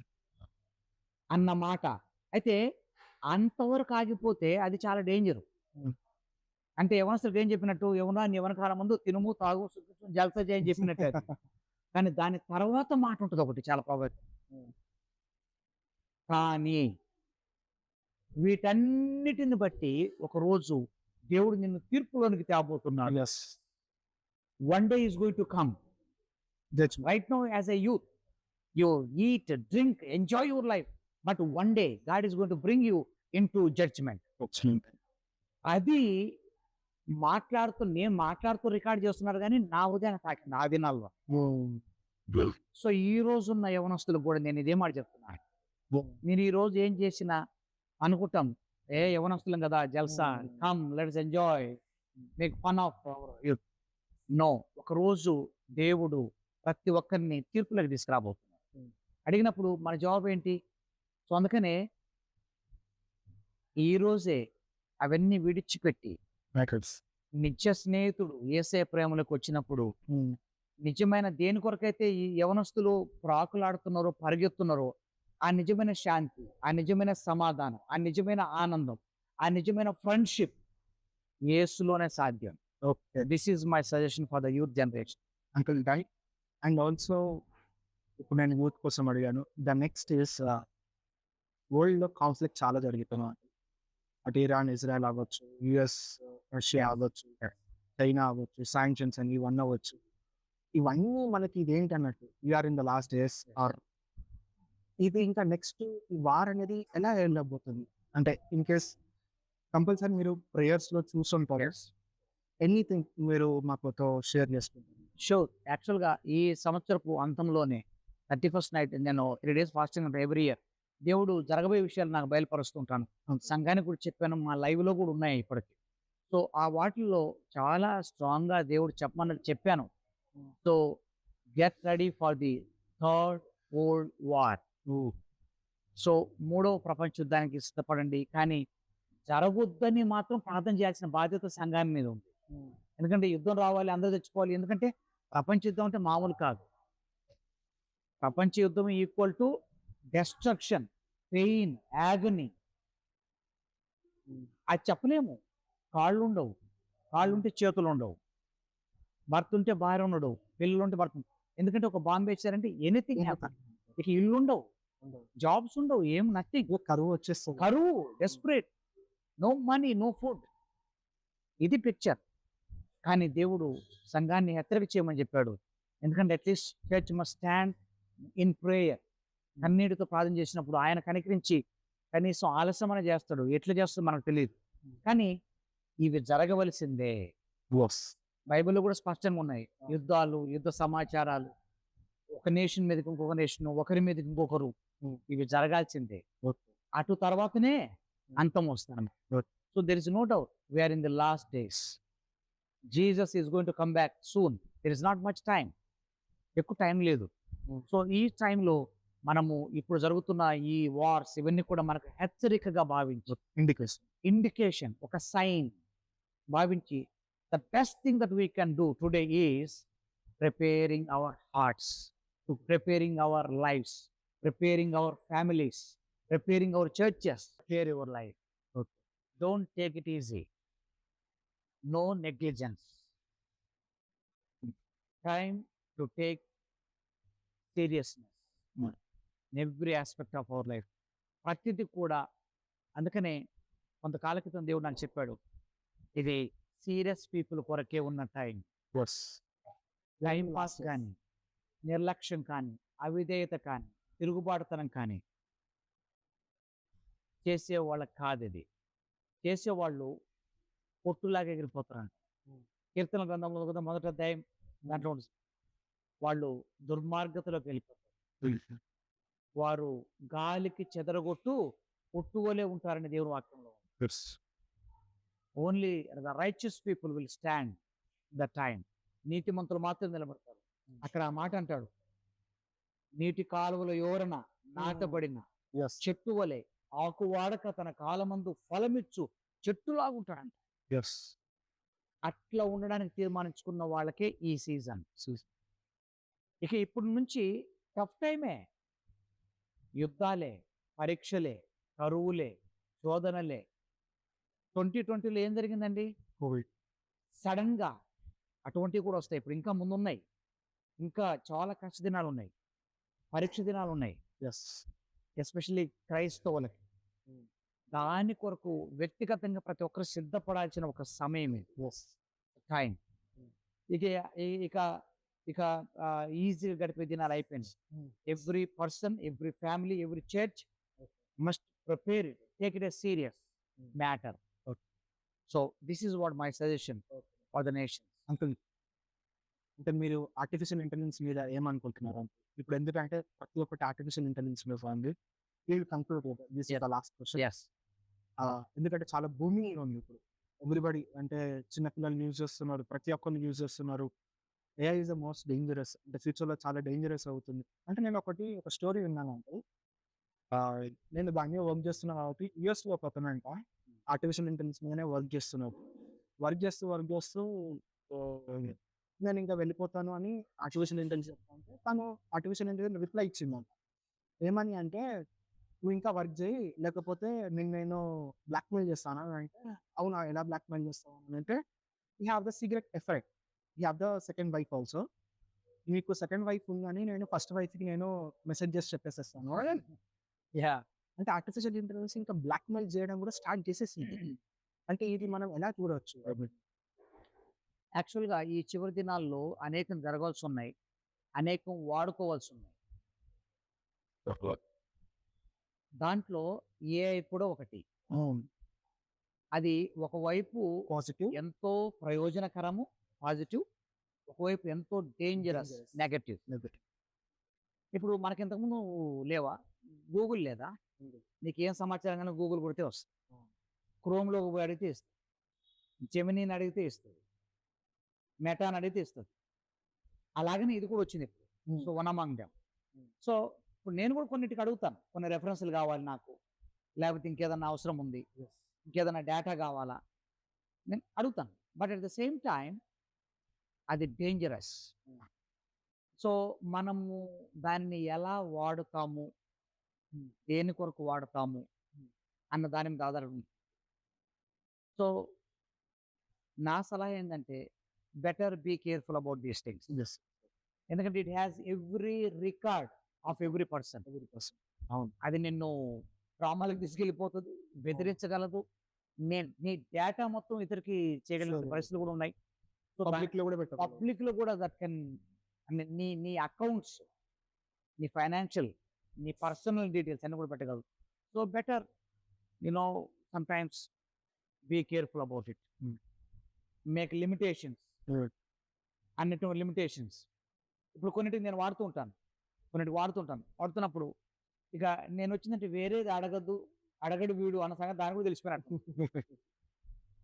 Speaker 3: అన్న మాట. అయితే అంతవరకు ఆగిపోతే అది చాలా డేంజర్.
Speaker 2: Hmm.
Speaker 3: అంటే యవనస్తుడికి ఏం చెప్పినట్టు, నీ యవ్వన కాలం ముందు తినుము, తాగు, సుఖించు, జలస చేయని చెప్పినట్టే అది. కానీ దాని తర్వాత మాట ఉంటది ఒకటి చాలా ప్రభావితం. కానీ వీటన్నిటిని బట్టి ఒకరోజు దేవుడు నిన్ను తీర్పులోనికి తేబోతున్నాడు.
Speaker 2: Yes.
Speaker 3: One day is going to come.
Speaker 2: Judgment.
Speaker 3: Right now, as a youth, you eat, drink, enjoy your life. But one day, God is going to bring you into judgment. అది నేను మాట్లాడుతూ రికార్డ్ చేస్తున్నారు కానీ నా హృదయాన్ని తాకింది ఆ దినాల్లో. సో ఈ రోజున్న యవనస్తులకు కూడా నేను ఇదే మాట చెప్తున్నాను. నేను ఈ రోజు ఏం చేసినా అనుకుంటాం, యవనస్తులం కదా, జల్సా, come let's enjoy, make fun of our youth. No, ఒకరోజు దేవుడు ప్రతి ఒక్కరిని తీర్పులోకి తీసుకురాబోతున్నాడు. అడిగినప్పుడు మన జవాబు ఏంటి? సో అందుకనే ఈ రోజే అవన్నీ విడిచిపెట్టి నిత్య స్నేహితుడు యేసయ్య ప్రేమలోకి వచ్చినప్పుడు నిజమైన దేని కొరకైతే ఈ యవనస్తులు ప్రాకులాడుతున్నారో, పరిగెత్తున్నారో, ఆ నిజమైన శాంతి, ఆ నిజమైన సమాధానం, ఆ నిజమైన ఆనందం, ఆ నిజమైన ఫ్రెండ్షిప్ యేసులోనే సాధ్యం.
Speaker 2: Okay.
Speaker 3: This is my suggestion for the youth generation.
Speaker 2: Uncle right. And also ఇప్పుడు నేను యూత్ కోసం అడిగాను. ద నెక్స్ట్ ఇస్ వరల్డ్లో కాన్ఫ్లిక్ట్ చాలా జరుగుతున్నాయి. అటు ఇరాన్, ఇజ్రాయెల్ అవ్వచ్చు, యుఎస్, రష్యా అవ్వచ్చు, చైనా అవ్వచ్చు, శాంక్షన్స్ అని ఇవన్నీ అవ్వచ్చు. ఇవన్నీ మనకి ఇదేంటి అన్నట్టు we are in the last days or ఇది ఇంకా నెక్స్ట్ ఈ వార్ అనేది ఎలా వెళ్ళబోతుంది అంటే ఇన్ కేస్ కంపల్సరీ మీరు ప్రేయర్స్లో చూస్తుంటారు. ఎనీథింగ్ మీరు మాకు షేర్ చేసుకుంటారు.
Speaker 3: షూర్. యాక్చువల్గా ఈ సంవత్సరపు అంతంలోనే 31st నైట్ నేను 3 days ఫాస్టింగ్ అంటే ఎవ్రీ ఇయర్ దేవుడు జరగబోయే విషయాలు నాకు బయలుపరుస్తుంటాను. సంఘానికి కూడా చెప్పాను, మా లైవ్లో కూడా ఉన్నాయి ఇప్పటికి. సో ఆ వాటిల్లో చాలా స్ట్రాంగ్గా దేవుడు చెప్పమన్నది చెప్పాను. So get ready for the third world war. So 3వ ప్రపంచ యుద్ధానికి సిద్ధపడండి. కానీ జరగొద్దని మాత్రం ప్రార్థన చేయాల్సిన బాధ్యత సంఘాన్ని మీద ఉంది. ఎందుకంటే యుద్ధం రావాలి, అందరూ తెచ్చుకోవాలి. ఎందుకంటే ప్రపంచ యుద్ధం అంటే మామూలు కాదు. ప్రపంచ యుద్ధం equal to destruction, pain, agony. అది చెప్పలేము. కాళ్ళు ఉండవు, కాళ్ళు ఉంటే చేతులు ఉండవు, భర్త ఉంటే భార్య ఉండడు, పిల్లలు ఉంటే భర్త. ఎందుకంటే ఒక బాంబు వేసారంటే ఎనీథింగ్ హ్యాపన్. ఇక ఇల్లు ఉండవు, జాబ్స్ ఉండవు, ఏం నథింగ్.
Speaker 2: కరువు వచ్చేస్తుంది.
Speaker 3: కరువు, desperate, no money, no food. ఇది పిక్చర్. కానీ దేవుడు సంఘాన్ని హెచ్చరిక చేయమని చెప్పాడు. ఎందుకంటే at least church must stand in prayer. కన్నీటితో ప్రార్థన చేసినప్పుడు ఆయన కనికరించి కనీసం ఆలస్యమని చేస్తాడు. ఎట్లా చేస్తాడో మనకు తెలియదు. కానీ ఇవి జరగవలసిందే. బైబిల్లో కూడా స్పష్టంగా ఉన్నాయి. యుద్ధాలు, యుద్ధ సమాచారాలు, ఒక నేషన్ మీదకి ఇంకొక నేషన్, ఒకరి మీదకి ఇంకొకరు, ఇవి జరగాల్సిందే. అటు తర్వాతనే అంతం వస్తాను. So there is no doubt we are in the last days. Jesus is going to come back soon. There is not much time. ఎక్కువ టైం లేదు. సో ఈ టైంలో మనము ఇప్పుడు జరుగుతున్న ఈ వార్స్ ఇవన్నీ కూడా మనకు హెచ్చరికగా భావించి, ఇండికేషన్, ఒక సైన్ భావించి, the best thing that we can do today is preparing our hearts, preparing our lives, preparing our families, preparing our churches, prepare your life. Don't take it easy. No negligence. Time to take seriousness in every aspect of our life. ప్రతిది కూడా. అందుకనే కొంతకాల క్రితం దేవుడు నాకు చెప్పాడు, ఇది serious people కొరకే ఉన్న టైం. టైం పాస్ కానీ, నిర్లక్ష్యం కానీ, అవిధేయత కానీ, తిరుగుబాటుతనం కానీ చేసే వాళ్ళకి కాదు. ఇది చేసేవాళ్ళు పొట్టులాగా ఎగిరిపోతారంట. కీర్తన గ్రంథంలో కదా మొదటి అధ్యాయం దాంట్లో వాళ్ళు దుర్మార్గతలోకి వెళ్ళిపోతారు. వారు గాలికి చెదరగొట్టు పొట్టువలే ఉంటారని దేవుని వాక్యంలో. Only the righteous people will stand the time. నీతిమంతులు మాత్రం నిలబడతారు. అక్కడ ఆ మాట అంటాడు, నీటి కాలువల యోరన నాటబడిన చెట్టు వలె ఆకు వాడక తన కాలమందు ఫలమిచ్చు చెట్టులాగుంటాడంట. అట్లా ఉండడానికి తీర్మానించుకున్న వాళ్ళకే ఈ సీజన్. ఇక ఇప్పటి నుంచి టఫ్ టైమే. యుద్ధాలే, పరీక్షలే, కరువులే, శోధనలే. 2020లో ఏం జరిగిందండి?
Speaker 2: కోవిడ్.
Speaker 3: సడన్‌గా అటువంటివి కూడా వస్తాయి. ఇప్పుడు ఇంకా ముందున్నాయి. ఇంకా చాలా కష్ట దినాలున్నాయి. పరీక్ష దినాలున్నాయి.
Speaker 2: యెస్.
Speaker 3: ఎస్పెషల్లీ క్రైస్తవులకి.
Speaker 2: హ్మ్.
Speaker 3: దాని కొరకు వ్యక్తిగతంగా ప్రతి ఒక్కరు సిద్ధపడాల్సిన ఒక సమయం ఇది.
Speaker 2: యెస్.
Speaker 3: టైం.
Speaker 2: హ్మ్.
Speaker 3: ఇక ఇక ఇక ఈజీగా గడిపే దినాలు అయిపోయినాయి.
Speaker 2: హ్మ్.
Speaker 3: Every person, every family, every church must prepare it. Take it a serious
Speaker 2: Hmm.
Speaker 3: Matter.
Speaker 2: Okay.
Speaker 3: So this is what my suggestion
Speaker 2: Okay.
Speaker 3: For the nation.
Speaker 2: Uncle, అంటే మీరు ఆర్టిఫిషియల్ ఇంటెలిజెన్స్ మీద ఏమనుకుంటున్నారు? ఇప్పుడు ఎందుకంటే ప్రతి ఒక్కటి ఆర్టిఫిషియల్ ఇంటెలిజెన్స్ మీద ఉంది. Will conclude this is the last question.
Speaker 3: Yes.
Speaker 2: ఎందుకంటే చాలా బూమింగ్ ఉంది ఇప్పుడు. ఎవ్రీబడి అంటే చిన్న పిల్లలు యూజ్ చేస్తున్నారు, ప్రతి ఒక్కరు యూజ్ చేస్తున్నారు. AI is the most dangerous. అంటే ఫ్యూచర్‌లో చాలా డేంజరస్ అవుతుంది. అంటే నేను ఒక స్టోరీ విన్నాను అంకుల్. నేను దాని మీద వర్క్ చేస్తున్నా కాబట్టి యూఎస్‌లో ఒకతనంట ఆర్టిఫిషియల్ ఇంటెలిజెన్స్ మీదనే వర్క్ చేస్తున్నాడు. వర్క్ చేస్తూ ఆహ్, నేను ఇంకా వెళ్ళిపోతాను అని ఆర్టిఫిషియల్ ఇంటెలిజెన్స్ చెప్తుంటే తను ఆర్టిఫిషియల్ ఇంటెలిజెన్స్ రిప్లై ఇచ్చిందంట. ఏమని అంటే, "నువ్వు ఇంకా వర్క్ చేయి, లేకపోతే నేను బ్లాక్‌మెయిల్ చేస్తాను" అని అంటే, "అవునా? ఎలా బ్లాక్‌మెయిల్ చేస్తావు?" అని అంటే, "you have the secret effect. You have the second wife also. నీకు సెకండ్ వైఫ్ ఉందని నేను ఫస్ట్ వైఫ్‌కి మెసేజ్ చేసి చెప్పేసేస్తాను."
Speaker 3: యాహ్!
Speaker 2: అంటే ఆర్టిఫిషియల్ ఇంటెలిజెన్స్ ఇంకా బ్లాక్‌మెయిల్ చేయడం కూడా స్టార్ట్ చేసేసింది. అంటే ఇది మనం ఎలా చూడొచ్చు?
Speaker 3: యాక్చువల్‌గా ఈ చివరి దినాల్లో అనేకం జరగాల్సున్నాయి. అనేకం వాడుకోవాల్సున్నాయి. దాంట్లో ఏఐ కూడా ఒకటి.
Speaker 2: అవును.
Speaker 3: అది ఒకవైపు
Speaker 2: పాజిటివ్,
Speaker 3: ఎంతో ప్రయోజనకరము, పాజిటివ్. ఒకవైపు ఎంతో డేంజరస్,
Speaker 2: Dangerous.
Speaker 3: నెగెటివ్.
Speaker 2: నెగెటివ్.
Speaker 3: ఇప్పుడు మనకి ఇంతకుముందు లేవా? గూగుల్ లేదా?
Speaker 2: ఉంది.
Speaker 3: నీకేం సమాచారం గాని గూగుల్ కొడితే వస్తది.
Speaker 2: అవును.
Speaker 3: క్రోమ్‌లోకి పోయి అడిగితే ఇస్తది. జెమినీని అడిగితే ఇస్తది. మెటాని అడిగితే ఇస్తది. అలాగనే ఇది కూడా వచ్చింది ఇప్పుడు.
Speaker 2: హ్మ్.
Speaker 3: So, one among them.
Speaker 2: హ్మ్.
Speaker 3: సో, ఇప్పుడు నేను కూడా కొన్నిటికి అడుగుతాను. కొన్ని రెఫరెన్స్‌లు కావాలి నాకు. లేకపోతే ఇంకేదన్నా అవసరం ఉంది.
Speaker 2: యెస్.
Speaker 3: ఇంకేదన్నా డేటా కావాలా? నేను అడుగుతాను. But at the same time అది డేంజరస్.
Speaker 2: హ్మ్.
Speaker 3: సో, మనము దాన్ని ఎలా వాడుతాము? దేని కొరకు వాడతాము?
Speaker 2: హ్మ్.
Speaker 3: అన్న దాని మీద ఆధారపడి ఉంది. సో, నా సలహా ఏందంటే better be careful about these things.
Speaker 2: Yes.
Speaker 3: ఎందుకంటే it has every record of every person.
Speaker 2: Every person. అవును.
Speaker 3: అది నిన్ను ట్రామాలకు తీసుకెళ్ళిపోతది. బెదిరించగలదు. నీ డేటా మొత్తం ఇతరులకి చేయగలిగిన
Speaker 2: Sure.
Speaker 3: పరిస్థితులు కూడా ఉన్నాయి. సో,
Speaker 2: పబ్లిక్‌లో కూడా పెట్టకూడదు.
Speaker 3: పబ్లిక్‌లో కూడా దట్ కెన్ నీ నీ అకౌంట్స్, నీ ఫైనాన్షియల్, నీ పర్సనల్ డీటెయిల్స్ అన్నీ కూడా పెట్టగలదు. So, better sometimes be careful about it.
Speaker 2: Hmm.
Speaker 3: Make limitations.
Speaker 2: Good.
Speaker 3: అన్నిటి లిమిటేషన్స్. ఇప్పుడు కొన్నిటికి నేను వాడుతూ ఉంటాను. కొన్నిటికి వాడుతున్నప్పుడు ఇక నేనొచ్చిందంటే వేరేది అడగద్దు, అడగడు వీడు అన్న సంగతి దానికి కూడా తెలిసిపోయినట్టు.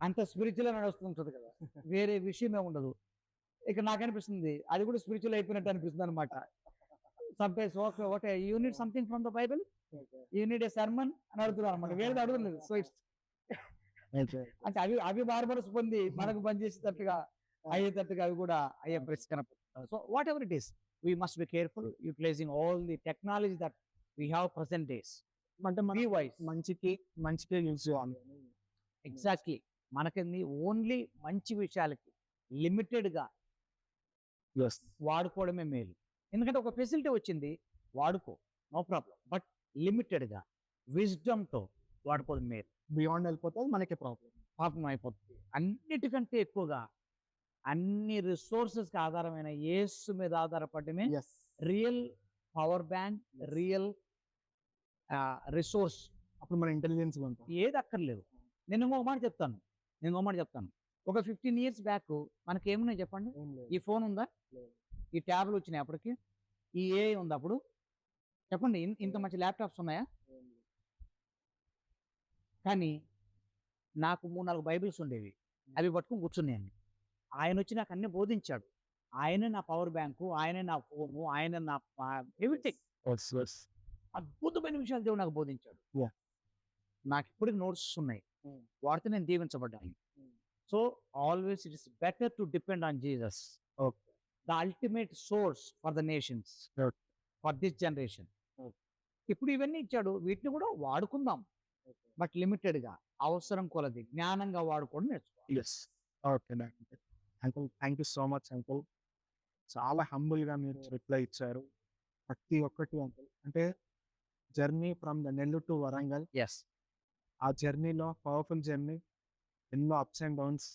Speaker 3: అంత స్పిరిచ్యువల్‌గా నడుస్తుంటది కదా! వేరే విషయమే ఉండదు. ఇక నాకనిపిస్తుంది అది కూడా స్పిరిచ్యువల్ అయిపోయినట్టు అనిపిస్తుందనమాట. Sometimes okay. Okay. You need something from the Bible?
Speaker 2: Okay.
Speaker 3: You need a sermon అని అడుగుతున్నారనమాట. వేరేది అడగలేదు. So, it's
Speaker 2: Okay.
Speaker 3: అంటే అవి బార్బరస్ పొంది మనకు పనిచేసేటట్టుగా అయ్యేటట్టుగా అవి కూడా అయ్యే పరిస్థితి కనపడుతుంది. So, whatever it is we must be careful utilizing all the technology that we have present days.
Speaker 2: అంటే
Speaker 3: బీ
Speaker 2: మనం
Speaker 3: వైస్.
Speaker 2: మంచికే యూజ్ చేయాలి.
Speaker 3: ఎగ్జాక్ట్‌లీ. మనకేంది ఓన్లీ మంచి విషయాలకి లిమిటెడ్‌గా
Speaker 2: యెస్.
Speaker 3: వాడుకోవడమే మేలు. ఎందుకంటే ఒక ఫెసిలిటీ వచ్చింది వాడుకో. No problem. బట్ లిమిటెడ్‌గా విజ్డమ్‌తో వాడుకోవడం మేలు.
Speaker 2: బియాండ్ వెళ్ళిపోతే మనకే ప్రాబ్లమ్.
Speaker 3: పాపం అయిపోతుంది. అన్నిటికంటే ఎక్కువగా అన్ని రిసోర్సెస్‌కి ఆధారమైన యేసు మీద ఆధారపడడమే
Speaker 2: yes.
Speaker 3: Real power bank, real resource.
Speaker 2: అప్పుడు మన ఇంటెలిజెన్స్ ఉంటాం.
Speaker 3: ఏది అక్కర్లేదు. నేను ఇంకొక మాట చెప్తాను. ఒక 15 ఇయర్స్ బ్యాక్ మనకేమున్నాయి చెప్పండి?
Speaker 2: ఏం లేదు.
Speaker 3: ఈ ఫోన్ ఉందా?
Speaker 2: లేదు.
Speaker 3: ఈ ట్యాబ్‌లు వచ్చినాయి అప్పటికి. ఈ ఏఐ ఉందా అప్పుడు? చెప్పండి. ఇంత మంచి ల్యాప్‌టాప్స్ ఉన్నాయా?
Speaker 2: ఏం లేదు.
Speaker 3: కానీ నాకు 3, 4 బైబిల్స్ ఉండేవి. అవి పట్టుకొని కూర్చునేవాడిని. ఆయనొచ్చి నాకు అన్నీ బోధించాడు. ఆయనే నా పవర్ బ్యాంకు, ఆయనే నా ఫోను, ఆయనే నా ఎవ్రీథింగ్.
Speaker 2: యెస్. యెస్.
Speaker 3: అద్భుతమైన విషయాలు దేవుడు నాకు బోధించాడు.
Speaker 2: Yeah.
Speaker 3: నాకిప్పటికి నోట్స్ ఉన్నాయి.
Speaker 2: Hmm.
Speaker 3: వాటితో నేను దీవించబడ్డాను.
Speaker 2: Hmm.
Speaker 3: So, always it is better to depend on Jesus.
Speaker 2: Okay.
Speaker 3: The ultimate source for the nations.
Speaker 2: Okay.
Speaker 3: For this generation.
Speaker 2: Okay.
Speaker 3: ఇప్పుడు ఇవన్నీ ఇచ్చాడు, వీటిని కూడా వాడుకుందాం, బట్ లిమిటెడ్గా, అవసరం కొలది జ్ఞానంగా వాడుకోవడం నేర్చుకోవాలి.
Speaker 2: Yes. Okay uncle, thank you so much uncle. చాలా హంబుల్గా మీరు రిప్లై ఇచ్చారు ప్రతి ఒక్కటి అంకుల్. అంటే journey from the Nellore to Warangal,
Speaker 3: yes,
Speaker 2: ఆ జర్నీలో పవర్ఫుల్ జర్నీ, ఎన్నో అప్స్ అండ్ డౌన్స్.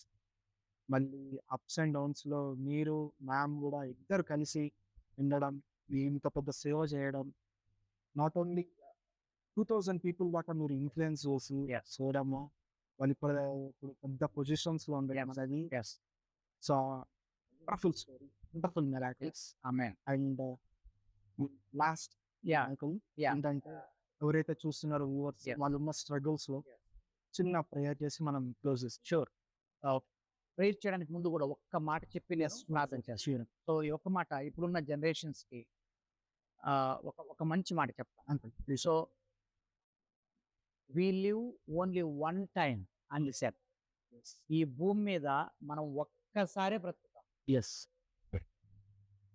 Speaker 2: మళ్ళీ అప్స్ అండ్ డౌన్స్లో మీరు మ్యామ్ కూడా ఇద్దరు కలిసి ఉండడం, మీ ఇంత పెద్ద సేవ చేయడం, నాట్ ఓన్లీ 2000 పీపుల్ దాకా మీరు ఇన్ఫ్లుయెన్స్ చేసి
Speaker 3: Yes.
Speaker 2: చేయడము, వాళ్ళు ఇప్పుడు పెద్ద పొజిషన్స్లో ఉండడం
Speaker 3: Yes.
Speaker 2: అనేది
Speaker 3: yes,
Speaker 2: so wonderful story, wonderful miracles.
Speaker 3: Amen.
Speaker 2: And last
Speaker 3: yeah,
Speaker 2: uncle
Speaker 3: Yeah.
Speaker 2: ఏంటంటే ఎవరైతే చూస్తున్నారో వ్యూవర్స్,
Speaker 3: Yes.
Speaker 2: వాళ్ళు ఉన్న స్ట్రగుల్స్లో చిన్న ప్రేయర్ చేసి మనం క్లోజ్ చేస్తాం.
Speaker 3: షూర్. ప్రేయర్ చేయడానికి ముందు కూడా ఒక్క మాట చెప్పి నేను ప్రార్థన చేస్తాను. సో ఈ ఒక్క మాట ఇప్పుడున్న జనరేషన్స్కి ఒక మంచి మాట చెప్తాను.
Speaker 2: Uncle please.
Speaker 3: So we live only one time అని సెట్. ఈ భూమి మీద మనం ఒక్కసారే బ్రతుకుతాం.
Speaker 2: Yes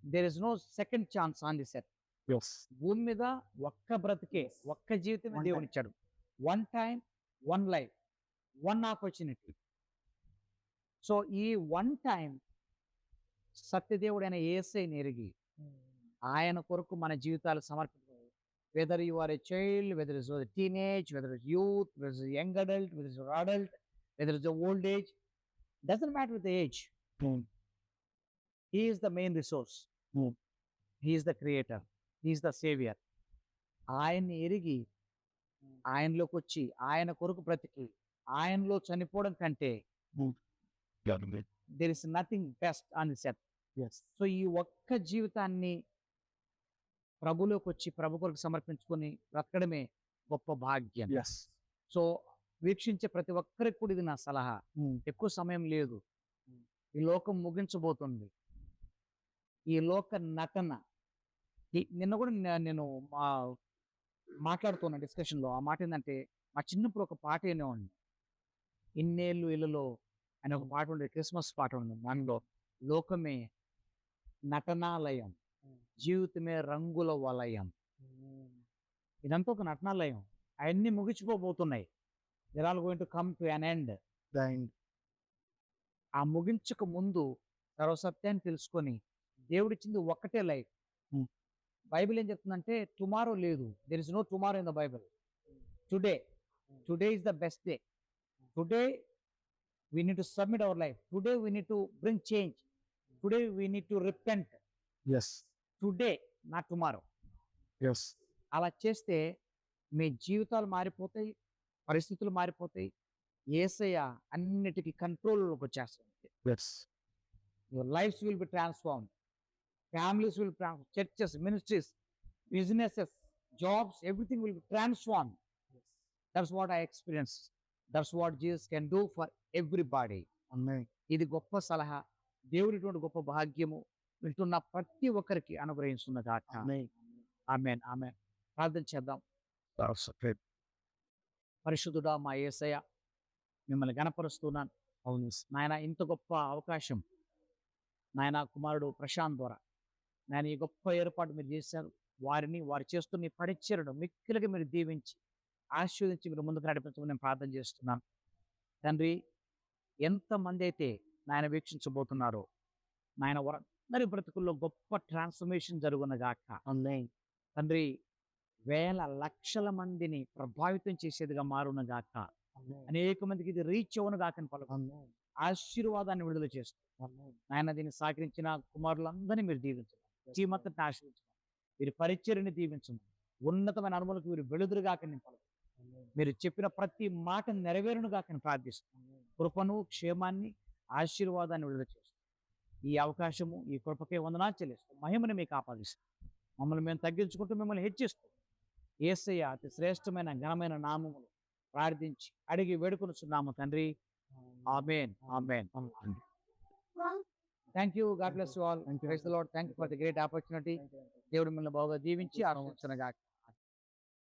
Speaker 3: there is no second chance on the set.
Speaker 2: ఎస్
Speaker 3: భూమి మీద ఒక్క బ్రతికే, ఒక్క జీవితమే
Speaker 2: One
Speaker 3: దేవుని ఇచ్చాడు. One time, one life, one opportunity. So ఈ వన్ టైం సత్యదేవుడైన యేసయ్యని ఎరిగి ఆయన కొరకు మన జీవితాలు సమర్పించాలి. Whether you are a child, whether is teenage, whether is youth, whether is young adult, whether is adult, whether is old age, doesn't matter with the age. He is the main resource. He is the creator, he is the saviour. ఆయన్ని ఎరిగి ఆయనలోకి వచ్చి ఆయన కొరకు బ్రతికి ఆయనలో చనిపోవడం కంటే there is nothing best అని సెట్.
Speaker 2: ఎస్
Speaker 3: సో ఈ ఒక్క జీవితాన్ని ప్రభులోకి వచ్చి ప్రభు కొరకు సమర్పించుకొని బ్రతకడమే గొప్ప భాగ్యం.
Speaker 2: ఎస్
Speaker 3: సో వీక్షించే ప్రతి ఒక్కరికి కూడా ఇది నా సలహా. ఎక్కువ సమయం లేదు, ఈ లోకం ముగించబోతుంది. ఈ లోక నటన నిన్న కూడా నేను మాట్లాడుతున్న డిస్కషన్లో ఆ మాట ఏంటంటే, మా చిన్నప్పుడు ఒక పాట వినేవాడిని, ఇన్నేళ్ళు ఇళ్ళలో అని ఒక పాట ఉండేది, క్రిస్మస్ పాట ఉంది. దానిలో లోకమే నటనాలయం, జీవితమే రంగుల వలయం. ఇదంతా ఒక నటనాలయం, అవన్నీ ముగించిపోబోతున్నాయి. They are going to come to an end. ఆ ముగించక ముందు సర్వ సత్యాన్ని తెలుసుకొని దేవుడిచ్చింది ఒక్కటే లైఫ్. బైబిల్ ఏం చెప్తుందంటే టుమారో లేదు, there is no tomorrow in the Bible. Today is the best day. Today we need to submit our life. Today we need to bring change. Today we need to repent.
Speaker 2: Yes
Speaker 3: Today, not tomorrow.
Speaker 2: Yes
Speaker 3: అలా చేస్తే మీ జీవితాలు మారిపోతాయి, పరిస్థితులు మారిపోతాయి. యేసయ్య అన్నిటికీ కంట్రోల్లోకి వచ్చేస్తుంది.
Speaker 2: Yes
Speaker 3: Your lives will be transformed. Families will be transformed. Churches, ministries, businesses, jobs, everything will be transformed. That's what I experienced. That's what Jesus can do for everybody.
Speaker 2: అమ్మాయి
Speaker 3: ఇది గొప్ప సలహా, దేవుడిటువంటి గొప్ప భాగ్యము వింటున్న ప్రతి ఒక్కరికి అనుగ్రహిస్తున్న గాక.
Speaker 2: అమ్మాయి
Speaker 3: ఆమేన్, ఆమేన్. ప్రార్థన చేద్దాం. పరిశుద్ధుడా మా యేసయ్య, మిమ్మల్ని గణపరుస్తున్నాను.
Speaker 2: అవును
Speaker 3: నాయన, ఇంత గొప్ప అవకాశం నాయన కుమారుడు ప్రశాంత్ ద్వారా నాయన ఈ గొప్ప ఏర్పాటు మీరు చేశారు. వారిని వారు చేస్తున్న ఈ పరిచర్ను మిక్కిలిగా మీరు దీవించి ఆశీర్వదించి మీరు ముందుకు నడిపించమని నేను ప్రార్థన చేస్తున్నాను. తండ్రి, ఎంతమంది అయితే నాయన వీక్షించబోతున్నారో నాయన వారందరి బ్రతుకుల్లో గొప్ప ట్రాన్స్ఫర్మేషన్ జరుగునగాక.
Speaker 2: అమ్మాయి
Speaker 3: తండ్రి, వేల లక్షల మందిని ప్రభావితం చేసేదిగా మారునగాక. అనేక మందికి ఇది రీచ్ అవునుగాక అని పలుకు
Speaker 2: అమ్మాయి
Speaker 3: ఆశీర్వాదాన్ని విడుదల చేస్తూ
Speaker 2: అమ్మాయి
Speaker 3: నాయన దీన్ని సహకరించిన కుమారులందరినీ మీరు దీవించండి. జీవితంని ఆశ్రయించండి. వీరి పరిచర్ని దీవించండి. ఉన్నతమైన అనుభవాలకు వీరు వెలుదురుగాక నేను పలుకు. మీరు చెప్పిన ప్రతి మాట నెరవేరునుగాక నేను ప్రార్థిస్తున్నాను. కృపను, క్షేమాన్ని, ఆశీర్వాదాన్ని విడుదల చేస్తాం. ఈ అవకాశము, ఈ కృపకే వందనాలు చెల్లిస్తాం. మహిమని మీకు ఆపాదిస్తాం. మమ్మల్ని మేము తగ్గించుకుంటూ మిమ్మల్ని హెచ్చిస్తాం. యేసయ్య అతి శ్రేష్టమైన ఘనమైన నామములు ప్రార్థించి అడిగి వేడుకొనుచున్నాము తండ్రి. ఆమేన్, ఆమేన్. Thank you. God bless you all. Praise the lord. Thank you for the great opportunity. దేవుడు మిమ్మల్ని బాగా దీవించి ఆశీర్వదించును గాక.